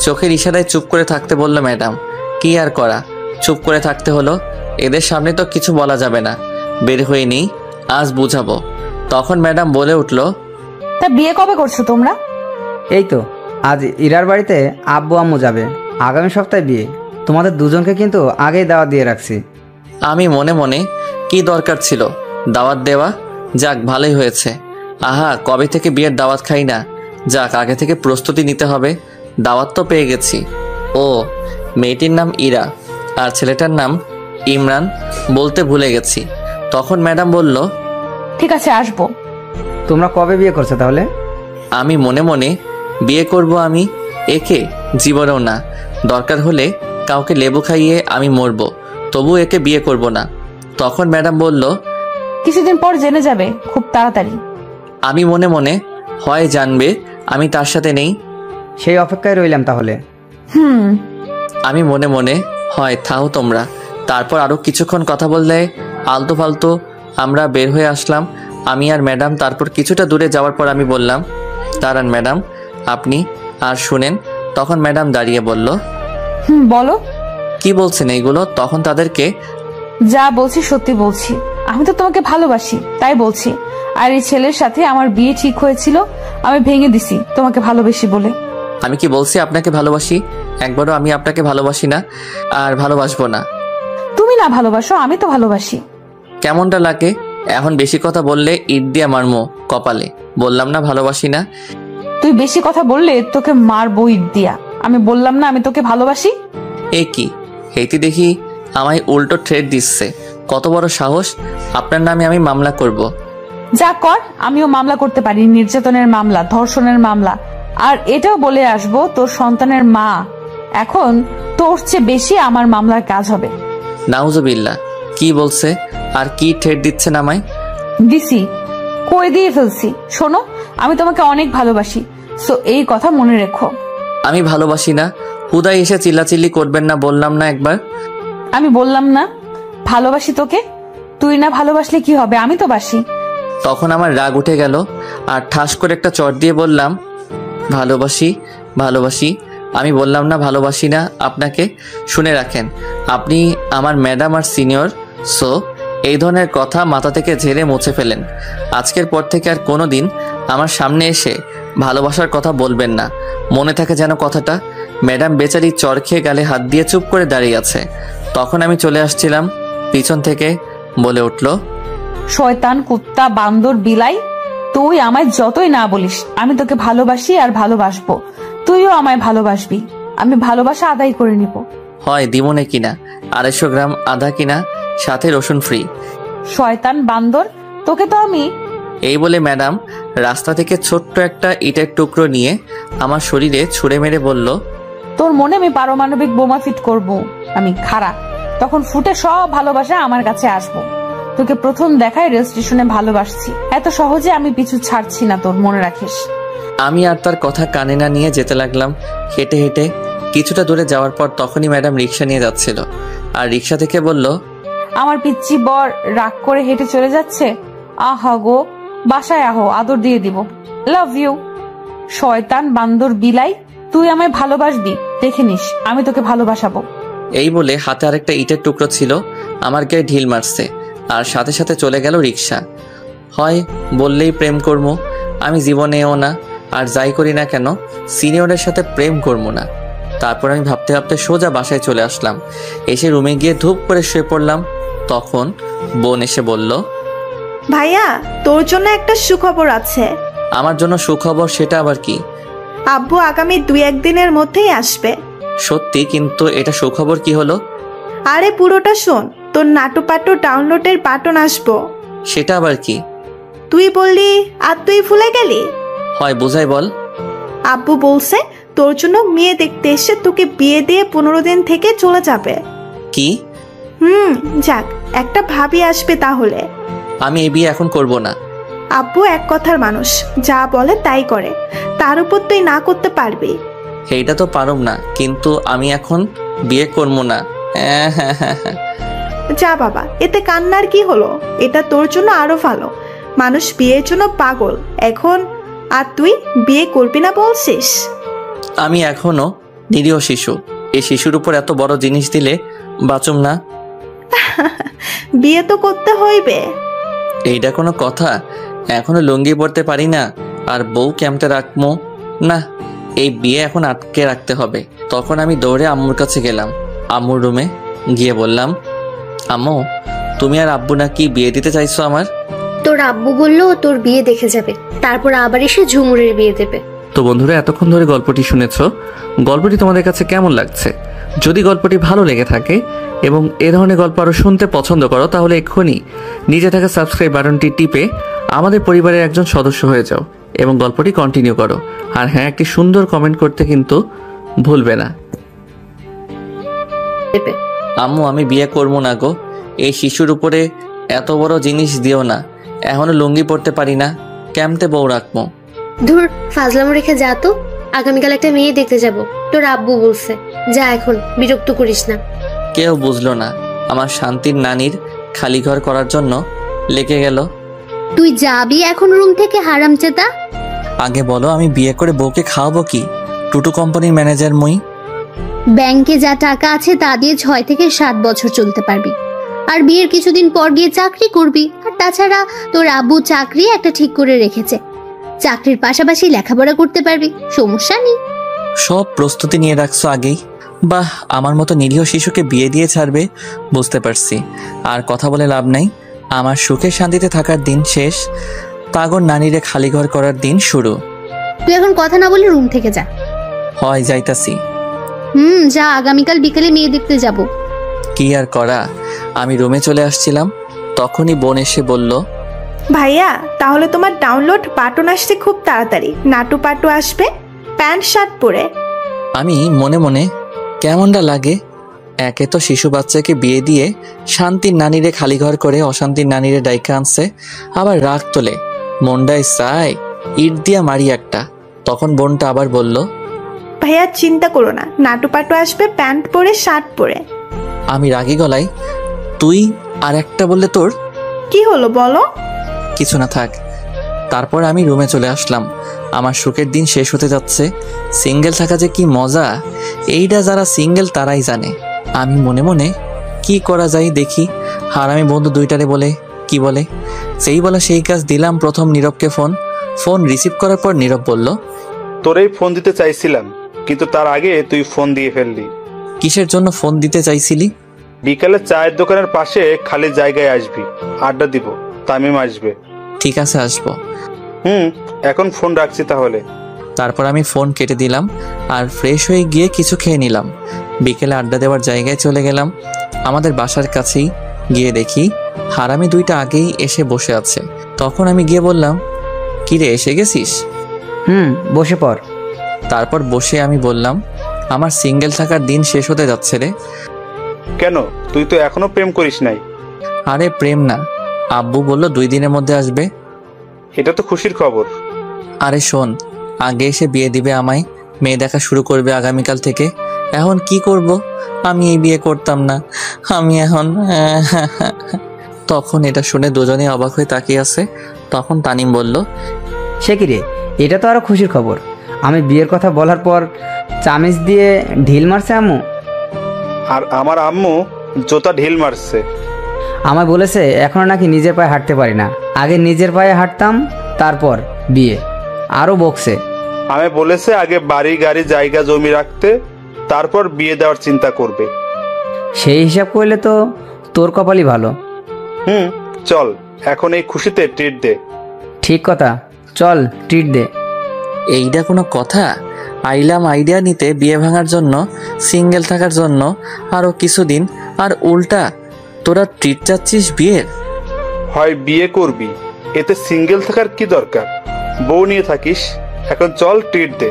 চোখের ইশারায় চুপ করে থাকতে বলল ম্যাডাম। কি আর করা, চুপ করে থাকতে হলো। এদের সামনে তো কিছু বলা যাবে না, বের হয়ে নেই, আজ বুঝাবো। তখন ম্যাডাম বলে উঠল, তা বিয়ে কবে করছো তোমরা? এই তো আজ ইরার বাড়িতে আব্বু আম্মু যাবে, আগামী সপ্তাহে বিয়ে। তোমাদের দুজনকে কিন্তু আগেই দাওয়াত দিয়ে রাখছি। আমি মনে মনে, কি দরকার ছিল দাওয়াত দেওয়া? যাক ভালোই হয়েছে। আহা, কবে থেকে বিয়ের দাওয়াত খাই না। যাক, আগে থেকে প্রস্তুতি নিতে হবে। দাওয়াত তো পেয়ে গেছি। ও, মেয়েটির নাম ইরা আর ছেলেটার নাম ইমরান, বলতে ভুলে গেছি। তখন ম্যাডাম বলল, ঠিক আছে, আসবো। তোমরা কবে বিয়ে করছো তাহলে? আমি মনে মনে, বিয়ে করব আমি? একে জীবনেও না। দরকার হলে কাউকে লেবু খাইয়ে আমি মরব, তবু একে বিয়ে করব না। তখন ম্যাডাম বলল, কিছুদিন পর জেনে যাবে, খুব তাড়াতাড়ি। আমি মনে মনে, হয় জানবে আমি তার সাথে নেই। সেই অপেক্ষায় রইলাম তাহলে। আমি মনে মনে, হয় থাও তোমরা। তারপর আরো কিছুক্ষণ কথা বললে আলতু ফালতু আমরা বের হয়ে আসলাম, আমি আর ম্যাডাম। তারপর কিছুটা দূরে যাওয়ার পর আমি বললাম, দাঁড়ান ম্যাডাম, আপনি আর শুনেন। তখন ম্যাডাম দাঁড়িয়ে বলল, বলো। কি বলছেন এইগুলো? তখন তাদেরকে, যা বলছি সত্যি বলছি, আমি তো তোমাকে ভালোবাসি, তাই বলছি। আর এই ছেলের সাথে আমার বিয়ে ঠিক হয়েছিল, আমি ভেঙে দিছি তোমাকে ভালোবেসি বলে। আমি কি বলছি আপনাকে ভালোবাসি? একবারও আমি আপনাকে ভালোবাসি না, আর ভালোবাসবো না। তুমি না ভালোবাসো, আমি তো ভালোবাসি। কেমনটা লাগে? এখন বেশি কথা বললে ইট দিয়ে মারমো কপালে। বললাম না ভালোবাসি না। তুই বেশি কথা বললে তোকে মারবো ইট দিয়া। আমি বললাম না আমি তোকে ভালোবাসি। এ কি, হেতি দেখি আমায় উল্টো থ্রেট দিচ্ছে। কত বড় সাহস! আপনার নামে আমি মামলা করব। যা কর, আমিও মামলা করতে পারি, নির্যাতনের মামলা, ধর্ষণের মামলা। আর এটাও বলে আসবো, তোর সন্তানের মা এখন তোর চেয়ে বেশি আমার মামলার কাজ হবে। নাউজুবিল্লাহ, কি বলছে? আর কি থ্রেট দিচ্ছেন আমায়? দিছি, কই দিয়ে ফেলছি। শোনো, আমি তোমাকে অনেক ভালোবাসি, সো এই কথা মনে রেখো। আমি ভালোবাসি না, হুদাই এসে চিল্লাচিল্লি করবেন না, বললাম না একবার। আমি বললাম না ভালোবাসি তোকে? তুই না ভালোবাসলে কি হবে, আমি তো বাসি। তখন আমার রাগ উঠে গেল, আর ঠাস করে একটা চট দিয়ে বললাম, ভালোবাসি ভালোবাসি। আমি বললাম না ভালোবাসি না আপনাকে। শুনে রাখেন, আপনি আমার ম্যাডাম আর সিনিয়র, সো এই ধরনের কথা মাথা থেকে ঝেড়ে মুছে ফেলেন। আজকের পর থেকে আর কোনো দিন আমার সামনে এসে ভালোবাসার কথা বলবেন না। মনে থাকে যেন কথাটা। ম্যাডাম বেচারি চর খেয়ে গালে হাত দিয়ে চুপ করে দাঁড়িয়ে আছে। তখন আমি চলে আসছিলাম, পিছন থেকে বলে উঠল, শয়তান, কুত্তা, বান্দর, বিলাই, তুই আমায় যতই না বলিস আমি তোকে ভালোবাসি আর ভালোবাসবো। তুইও আমায় ভালোবাসবি। আমি ভালোবাসা আদায় করে নিব। হয় দিমনে কিনা 250 গ্রাম আধা কিনা, সাথে রসুন ফ্রি। শয়তান, বান্দর, তোকে তো আমি। এই বলে ম্যাডাম রাস্তা থেকে ছোট্ট একটা ইটের টুকরো নিয়ে আমার শরীরে ছুঁড়ে মেরে বলল, তোর মনে আমি পারমাণবিক বোমা ফিট করব। আমি খাড়া, তখন ফুটে সব ভালোবাসা আমার কাছে আসবো। তোকে প্রথম দেখায় রেল স্টেশনে ভালোবাসছি। এত সহজে আমি পিছু ছাড়ছি না তোর, মনে রাখিস। আমি আর তার কথা কানে না নিয়ে যেতে লাগলাম হেঁটে হেঁটে। কিছুটা দূরে যাওয়ার পর তখনই ম্যাডাম রিক্সা নিয়ে যাচ্ছিল, আর রিক্সা থেকে বলল, আমার পিচ্চি বর রাগ করে হেঁটে চলে যাচ্ছে। আহা গো, বাসায় আহো, আদর দিয়ে দিব। Love you. শয়তান, বান্দর, বিলাই, তুই আমায় ভালোবাসবি। দেখে নিস আমি তোকে ভালোবাসাবো। এই বলে হাতে আরেকটা ইটের টুকরো ছিল, আমার গায়ে ঢিল মারছে, আর সাথে সাথে চলে গেল রিক্সা। হয় বললেই প্রেম করবো, আমি জীবনেও না, আর যাই করি না কেন সিনিয়রের সাথে প্রেম করবো না। তারপর আমি ভাবতে ভাবতে সোজা বাসায় চলে আসলাম। এসে রুমে গিয়ে ধূপ করে শুয়ে পড়লাম। তখন বোন এসে বলল, ভাইয়া, তোর জন্য একটা সুখবর আছে। আমার জন্য সুখবর? সেটা আবার কি? আব্বু আগামী 2-1 দিনের মধ্যেই আসবে। সত্যি? কিন্তু এটা সুখবর কি হলো? আরে পুরোটা শোন, তোর নাটু পাটু ডাউনলোডের বাটন আসবো। সেটা আবার কি? তুই বললি আর তুই ভুলে গেলি? হয় বুঝাই বল। আব্বু বলছে তোর জন্য মেয়ে দেখতে এসে তোকে বিয়ে দিয়ে 15 দিন থেকে চলে যাবে। কি? যাক, একটা ভাবি আসবে তাহলে। আমি এই বিয়ে এখন করব না। আব্বু এক কথার মানুষ, যা বলে তাই করে। তার উপর তুই না করতে পারবি? এইটা তো পারব না, কিন্তু আমি এখন বিয়ে করবো না। যা বাবা, এতে কান্নার কি হলো? এটা তোর জন্য আরো ভালো। মানুষ বিয়ের জন্য পাগল এখন, আর তুই বিয়ে করবি না বলছিস? আমি এখনো নিরীহ শিশু। এই শিশুর উপর এত বড় জিনিস দিলে বাঁচুম না। বিয়ে তো করতে হইবে। এইটা কোনো কথা? এখনো লুঙ্গি পরতে পারি না, আর বউ কেমতে রাখবো? না, এই বিয়ে এখন আটকে রাখতে হবে। তখন আমি দৌড়ে আম্মুর কাছে গেলাম। আম্মুর রুমে গিয়ে বললাম, আম্মু, তুমি আর আব্বু নাকি বিয়ে দিতে চাইছো আমার? তোর আব্বু বললো তোর বিয়ে দেখে যাবে, তারপর আবার এসে ঝুমুরের বিয়ে দেবে। তো বন্ধুরা, এতক্ষণ ধরে গল্পটি শুনেছ। গল্পটি তোমাদের কাছে কেমন লাগছে? যদি গল্পটি ভালো লেগে থাকে এবং এ ধরনের গল্প আরও শুনতে পছন্দ করো, তাহলে এক্ষুনি নিচে থাকা সাবস্ক্রাইব বাটনটি টিপে আমাদের পরিবারের একজন সদস্য হয়ে যাও এবং গল্পটি কন্টিনিউ করো। আর হ্যাঁ, একটি সুন্দর কমেন্ট করতে কিন্তু ভুলবে না। আম্মু, আমি বিয়ে করবো না গো। এই শিশুর উপরে এত বড় জিনিস দিও না। এখনো লুঙ্গি পরতে পারি না, কেমতে বউ রাখবো? ধুর, ফাজলামো রেখে যা তো। আগামীকাল একটা মেয়ে দেখতে যাব, তোর আব্বু বলছে। যা, এখন বিরক্ত করিস না। কেউ বুঝলো না, আমার শান্তির নানির খালি ঘর করার জন্য লেগে গেল। তুই যাবি এখন রুম থেকে, হারামজাদা? আগে বলো, আমি বিয়ে করে বউকে খাওয়াবো কি? টুটু কোম্পানির ম্যানেজার মুই। ব্যাংকে যা টাকা আছে তা দিয়ে 6 থেকে 7 বছর চলতে পারবি, আর বিয়ের কিছুদিন পর গিয়ে চাকরি করবি। আর তাছাড়া তোর আব্বু চাকরি একটা ঠিক করে রেখেছে, চাকরির পাশাপাশি লেখাপড়া করতে পারবি, সমস্যা নেই। সব প্রস্তুতি নিয়ে রাখছো আগেই। বাহ, আমার মতো নিরীহ শিশুকে বিয়ে দিয়ে ছাড়বে, বুঝতে পারছি। আর কথা বলে লাভ নাই, আমার সুখে শান্তিতে থাকার দিন শেষ, তাগর নানিরে খালি ঘর করার দিন শুরু। তুই এখন কথা না বলে রুম থেকে যা। হয় যাইতাছি। যা, আগামীকাল বিকেলে মেয়ে দেখতে যাব। কি আর করা, আমি রুমে চলে আসছিলাম, তখনই বোন এসে বলল, ভাইয়া, তাহলে তোমার ডাউনলোড বাটন আসছে খুব তাড়াতাড়ি। নাটু পাটু আসবে প্যান্ট শার্ট পরে। আমি মনে মনে কেমনটা লাগে, একে তো শিশু বাচ্চাকে বিয়ে দিয়ে শান্তির নানিরে খালি ঘর করে অশান্তির নানিরে ডাইকা আনছে, আবার রাগ তোলে, মনটায় চাই ইট দিয়া মারি একটা। তখন বোনটা আবার বলল, ভাইয়া চিন্তা করো না, নাটু পাটু আসবে প্যান্ট পরে শার্ট পরে। আমি রাগী গলায়, তুই আর একটা বললে তোর কি হলো বলো? কিছু না, থাক। তারপর আমি রুমে চলে আসলাম। আমার সুখের দিন শেষ হতে যাচ্ছে। সিঙ্গেল থাকা যে কি মজা, এইটা যারা সিঙ্গেল তারাই জানে। আমি মনে মনে কি করা যায় দেখি, হারামি বন্ধু দুইটারে বলে কি বলে, সেই বলা সেই কাজ দিলাম প্রথম নীরবকে ফোন রিসিভ করার পর নীরব বলল, তোরেই ফোন দিতে চাইছিলাম, কিন্তু তার আগে তুই ফোন দিয়ে ফেললি। কিসের জন্য ফোন দিতে চাইছিলি? বিকালে চায়ের দোকানের পাশে খালি জায়গায় আসবি, আড্ডা দিব, তামিম আসবে। ঠিক আছে, আসবো। এখন ফোন রাখছি তাহলে। তারপর আমি ফোন কেটে দিলাম আর ফ্রেশ হয়ে গিয়ে কিছু খেয়ে নিলাম। বিকেলে আড্ডা দেওয়ার জায়গায় চলে গেলাম। আমাদের বাসার কাছেই গিয়ে দেখি হারামি দুইটা আগেই এসে বসে আছে। তখন আমি গিয়ে বললাম, কিরে এসে গেছিস? বসে পড়। তারপর বসে আমি বললাম, আমার সিঙ্গেল থাকার দিন শেষ হতে যাচ্ছে রে। কেন, তুই তো এখনো প্রেম করিস নাই? আরে প্রেম না, আব্বু বলল 2 দিনের মধ্যে আসবে। এটা তো খুশির খবর। আরে শোন, আগে এসে বিয়ে দিবে আমায়, মেয়ে দেখা শুরু করবে আগামীকাল থেকে। এখন কি করব? আমি এই বিয়ে করতাম না, আমি এখন তখন এটা শুনে দুজনেই অবাক হয়ে তাকিয়ে আছে। তখন তানিম বলল, সে কি রে, এটা তো আরো খুশির খবর। আমি বিয়ের কথা বলার পর চামিচ দিয়ে ঢিল মারছে আম্মু। আর আমার আম্মু জোতা ঢিল মারছে। আমায় বলেছে এখনো নাকি নিজের পায়ে হাঁটতে পারি না, আগে নিজের পায়ে হাঁটতাম তারপর বিয়ে। আরও বকছে। আমি বলেছে আগে বাড়ি গাড়ি জায়গা জমি রাখতে, তারপর বিয়ে দেওয়ার চিন্তা করবে। সেই হিসাব করলে তো তোর কপালই ভালো। চল এখন এই খুশিতে ট্রিট দে। ঠিক কথা, চল ট্রিট দে। এইটা কোনো কথা? আইলাম আইডিয়া নিতে বিয়ে ভাঙার জন্য, সিঙ্গেল থাকার জন্য আরো কিছুদিন, আর উল্টা তোরা ট্রিট চাচ্ছিস বিয়ের? হয় বিয়ে করবি, এতে সিঙ্গেল থাকার কি দরকার? বউ নিয়ে থাকিস। এখন চল ট্রিট দে।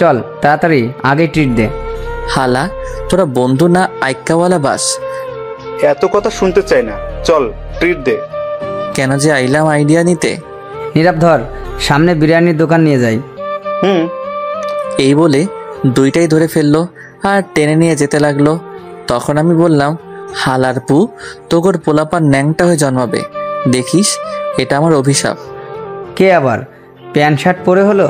চল তাড়াতাড়ি আগে ট্রিট দে। হালা, তোরা বন্ধু না আইক্কাওয়ালা বাস? এত কথা শুনতে চাই না, চল ট্রিট দে। কেন যে আইলাম আইডিয়া নিতে। নীরব ধর, সামনে বিরিয়ানির দোকান নিয়ে যাই। এই বলে দুইটাই ধরে ফেললো আর টেনে নিয়ে যেতে লাগলো। তখন আমি বললাম, হালার পু, তোর পোলাপান ন্যাংটা হয়ে জন্মাবে, দেখিস, এটা আমার অভিশাপ। কে আবার প্যান্ট শার্ট পরে হলো?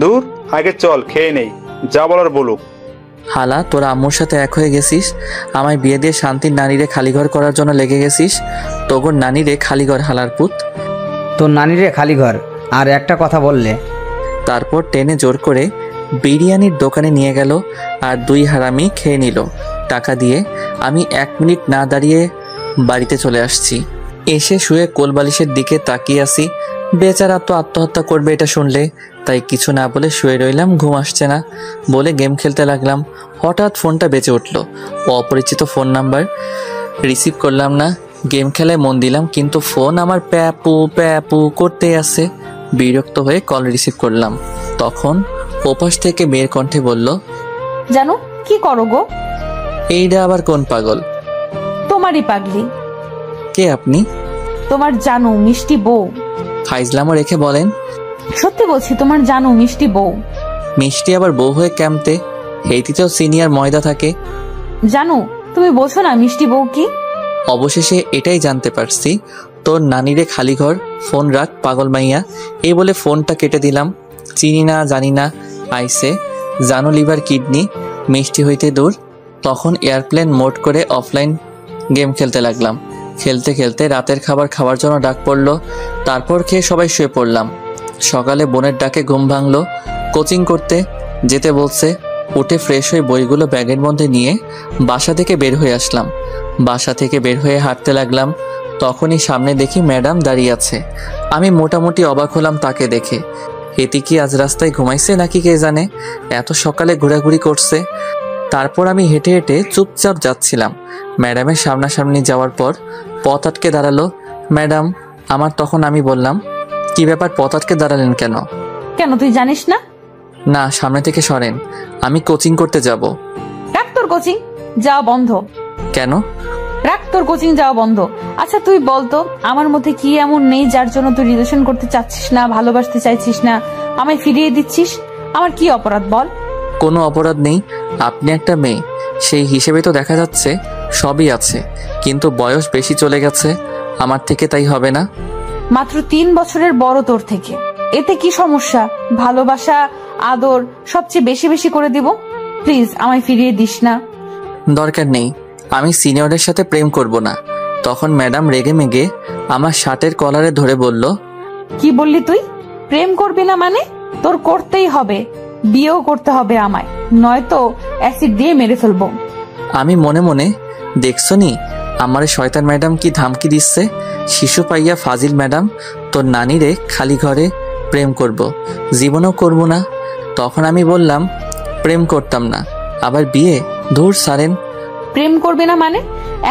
দূর, আগে চল খেয়ে নেই, যা বলার বলুক। হালা, তোরা আম্মুর সাথে এক হয়ে গেছিস, আমায় বিয়ে দিয়ে শান্তির নানিরে খালিঘর করার জন্য লেগে গেছিস। তোর নানিরে খালিঘর, হালার পুত। তোর নানিরে খালি ঘর আর একটা কথা বললে। তারপর টেনে জোর করে বিরিয়ানির দোকানে নিয়ে গেল আর 2 হারামি খেয়ে নিল। টাকা দিয়ে আমি 1 মিনিট না দাঁড়িয়ে বাড়িতে চলে আসছি। এসে শুয়ে কোলবালিশের দিকে তাকিয়ে আসি। বেচারা তো আত্মহত্যা করবে এটা শুনলে, তাই কিছু না বলে শুয়ে রইলাম। ঘুম আসছে না বলে গেম খেলতে লাগলাম। হঠাৎ ফোনটা বেজে উঠল, অপরিচিত ফোন নাম্বার। রিসিভ করলাম না, গেম খেলায় মন দিলাম, কিন্তু ফোন আমার প্যাপু প্যাপু করতে আছে। বিরক্ত হয়ে কল রিসিভ করলাম। তখন ওপাশ থেকে মেয়ের কণ্ঠে বলল, জানো কি করো গো? এইটা আবার কোন পাগল? তোমারই পাগলি। কে আপনি? তোমার জানো মিষ্টি বউ। ফাইজলামও রেখে বলেন, সত্যি বলছি, তোমার জানো মিষ্টি বউ। মিষ্টি আবার বউ হয়ে ক্যাম্পতে? হেইতিতেও সিনিয়র ময়দা থাকে। জানো, তুমি বোঝো না মিষ্টি বউ কি? অবশেষে এটাই জানতে পারছি, তোর নানিরে খালি ঘর, ফোন রাখ পাগল মাইয়া। এই বলে ফোনটা কেটে দিলাম। চিনি না জানি না আইসে, জানো লিভার কিডনি, মিষ্টি হইতে দূর। তখন এয়ারপ্লেন মোড করে অফলাইন গেম খেলতে লাগলাম। খেলতে খেলতে রাতের খাবার খাওয়ার জন্য ডাক পড়লো। তারপর খেয়ে সবাই শুয়ে পড়লাম। সকালে বোনের ডাকে ঘুম ভাঙলো। কোচিং করতে যেতে বলছে। উঠে ফ্রেশ হয়ে বইগুলো ব্যাগের মধ্যে নিয়ে বাসা থেকে বের হয়ে আসলাম। বাসা থেকে বের হয়ে হাঁটতে লাগলাম। তখনই সামনে দেখি ম্যাডাম দাঁড়িয়ে আছে। আমি মোটামুটি অবাক হলাম তাকে দেখে। এটি কি আজ রাস্তায় ঘুমাইছে নাকি কে জানে, এত সকালে ঘোরাঘুরি করছে। তারপর আমি হেঁটে হেঁটে চুপচাপ যাচ্ছিলাম। ম্যাডামের সামনাসামনি যাওয়ার পর পথ আটকে দাঁড়ালো ম্যাডাম আমার। তখন আমি বললাম, কি ব্যাপার, পথ আটকে দাঁড়ালেন কেন? কেন তুই জানিস না? না, সামনে থেকে সরেন, আমি কোচিং করতে যাব। রাখ তোর কোচিং, যাওয়া বন্ধ। কেন? রাখ তোর কোচিং, যাওয়া বন্ধ। আচ্ছা তুই বলতো, আমার মধ্যে কি এমন নেই যার জন্য তুই রিলেশন করতে চাচ্ছিস না, ভালোবাসতে চাইছিস না, আমায় ফিরিয়ে দিচ্ছিস? আমার কি অপরাধ বল? কোনো অপরাধ নেই, আপনি একটা মেয়ে, সেই হিসেবে তো দেখা যাচ্ছে সবই আছে, কিন্তু বয়স বেশি চলে গেছে আমার থেকে, তাই হবে না? মাত্র 3 বছরের বড় তোর থেকে, এতে কি সমস্যা? ভালোবাসা আদর সবচেয়ে বেশি বেশি করে দিব। প্লিজ আমায় ফিরিয়ে দিস না। দরকার নেই, আমি সিনিয়রের সাথে প্রেম করব না, তখন ম্যাডাম রেগে মেগে আমার শার্টের কলারে ধরে বলল, কি বললি তুই? প্রেম করবি না মানে? তোর করতেই হবে, বিয়েও করতে হবে আমায়, নয়তো অ্যাসিড দিয়ে মেরে ফেলবো। আমি মনে মনে, দেখছনি আমার শয়তান ম্যাডাম কি ধামকি দিচ্ছে। শিশু পাইয়া ফাজিল ম্যাডাম, তোর নানিরে খালি ঘরে প্রেম করব, জীবনও করব না। তখন আমি বললাম, প্রেম করতাম না, আবার বিয়ে? ধুর সারেন। প্রেম করবি না মানে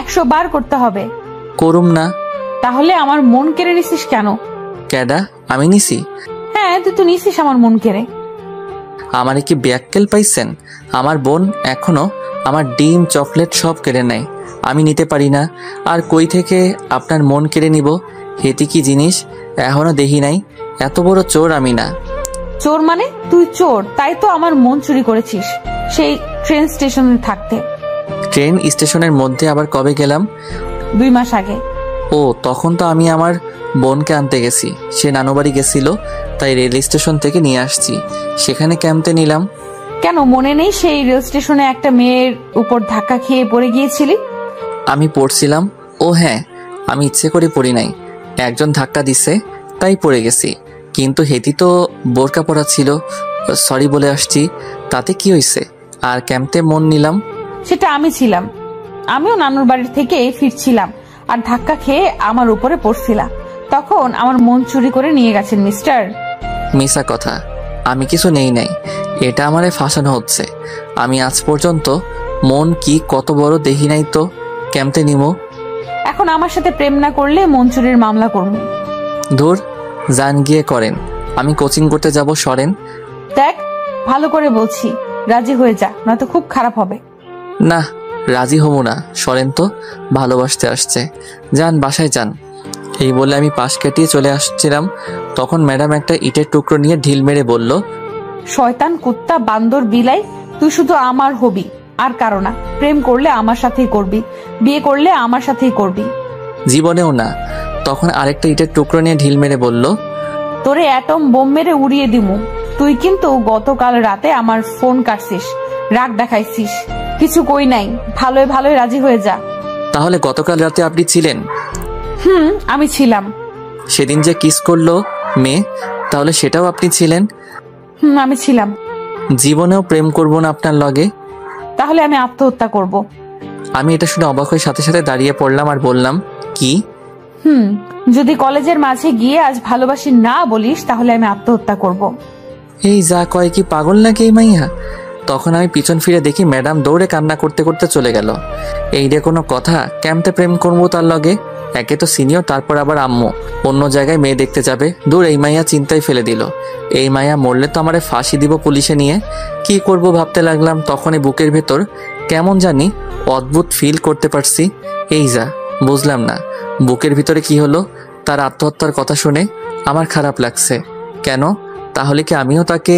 100 বার করতে হবে। করুম না। তাহলে আমার মন কেড়ে নিছিস কেন? ক্যাডা? আমি নিছি? হ্যাঁ, তুই তো নিছিস আমার মন কেড়ে। আমারে কি ব্যাককেল পাইছেন? আমার বোন এখনো আমার ডিম চকলেট সব কেড়ে নেয়, আমি নিতে পারি না। আর কই থেকে আপনার মন কেড়ে নিব? হেতি কি জিনিস এখনো দেখি নাই। এত বড় চোর আমি না। চোর মানে? তুই চোর, তাই তো আমার মন চুরি করেছিস সেই ট্রেন স্টেশনে থাকতে। ট্রেন স্টেশনের মধ্যে আবার কবে গেলাম? 2 মাস আগে। ও, তখন তো আমি আমার বোনকে আনতে গেছি, সে নানুবাড়ি গেছিল, তাই রেল স্টেশন থেকে নিয়ে আসছি, সেখানে ক্যাম্পে নিলাম। কেন মনে নেই সেই রেল স্টেশনে একটা মেয়ের উপর ধাক্কা খেয়ে পড়ে গিয়েছিলি? আমি পড়ছিলাম। ও হ্যাঁ, আমি ইচ্ছে করে পড়ি নাই, একজন ধাক্কা দিছে তাই পড়ে গেছি। কিন্তু হেতি তো বোরকা পরা ছিল, সরি বলে আসছি, তাতে কি হয়েছে? আর ক্যাম্পে মন নিলাম। সেটা আমি ছিলাম, আমিও নানুর বাড়ির থেকে ফিরছিলাম আর ধাক্কা খেয়ে আমার উপরে পড়ছিলাম, তখন আমার মন চুরি করে নিয়ে গেছেন মিস্টার। মিশা কথা, আমি কিছু নেই নাই, এটা আমারে ফাঁসানো হচ্ছে। আমি আজ পর্যন্ত মন কি কত বড় দেখি নাই তো ক্যাম্পে নিমো। এখন আমার সাথে প্রেম না করলে মন চুরির মামলা করবো। ধুর, জান গিয়ে করেন, আমি কোচিং করতে যাব, সরেন। দেখ, ভালো করে বলছি, রাজি হয়ে যা, নয়তো খুব খারাপ হবে। না, রাজি হব না, সরেন তো, ভালোবাসতে আসছে, যান বাসায় যান। এই বলে আমি পাশ কাটিয়ে চলে আসছিলাম, তখন ম্যাডাম একটা ইটের টুকরো নিয়ে ঢিল মেরে বলল, শয়তান, কুত্তা, বান্দর, বিলাই, তুই শুধু আমার হবি আর কারো না। প্রেম করলে আমার সাথেই করবি, বিয়ে করলে আমার সাথেই করবি। জীবনেও না। তখন আরেকটা ইটের টুকরো নিয়ে ঢিল মেরে বলল, তোরে অ্যাটম বোম মেরে উড়িয়ে দিমু। তুই কিন্তু গতকাল রাতে আমার ফোন কাটছিস, রাগ দেখাইছিস, কিছু কই নাই, ভালোই ভালোই রাজি হয়ে যা। তাহলে গতকাল রাতে আপনি ছিলেন? আমি ছিলাম। সেদিন যে কিস করলো মেয়ে, তাহলে সেটাও আপনি ছিলেন? আমি ছিলাম। জীবনেও প্রেম করব না আপনার লগে। তাহলে আমি আত্মহত্যা করব। আমি এটা শুনে অবাক হয়ে সাথে সাথে দাঁড়িয়ে পড়লাম আর বললাম, কি? যদি কলেজের মাঝে গিয়ে আজ ভালোবাসি না বলিস, তাহলে আমি আত্মহত্যা করব। এই যা কয়, কি পাগল নাকি এই মাইয়া? তখন আমি পিছন ফিরে দেখি ম্যাডাম দৌড়ে কান্না করতে করতে চলে গেল। এই রে কোনো কথা, ক্যাম্পে প্রেম করবো তার লগে? একে তো সিনিয়র, তারপর আবার আম্মু অন্য জায়গায় মেয়ে দেখতে যাবে। দূর, এই মাইয়া চিন্তায় ফেলে দিল। এই মাইয়া মরলে তো আমারে ফাঁসি দিব পুলিশে নিয়ে। কি করব ভাবতে লাগলাম, তখনই বুকের ভেতর কেমন জানি অদ্ভুত ফিল করতে পারছি। এই যা, বুঝলাম না বুকের ভিতরে কি হলো। তার আত্মহত্যার কথা শুনে আমার খারাপ লাগছে। কেন? তাহলে কি আমিও তাকে?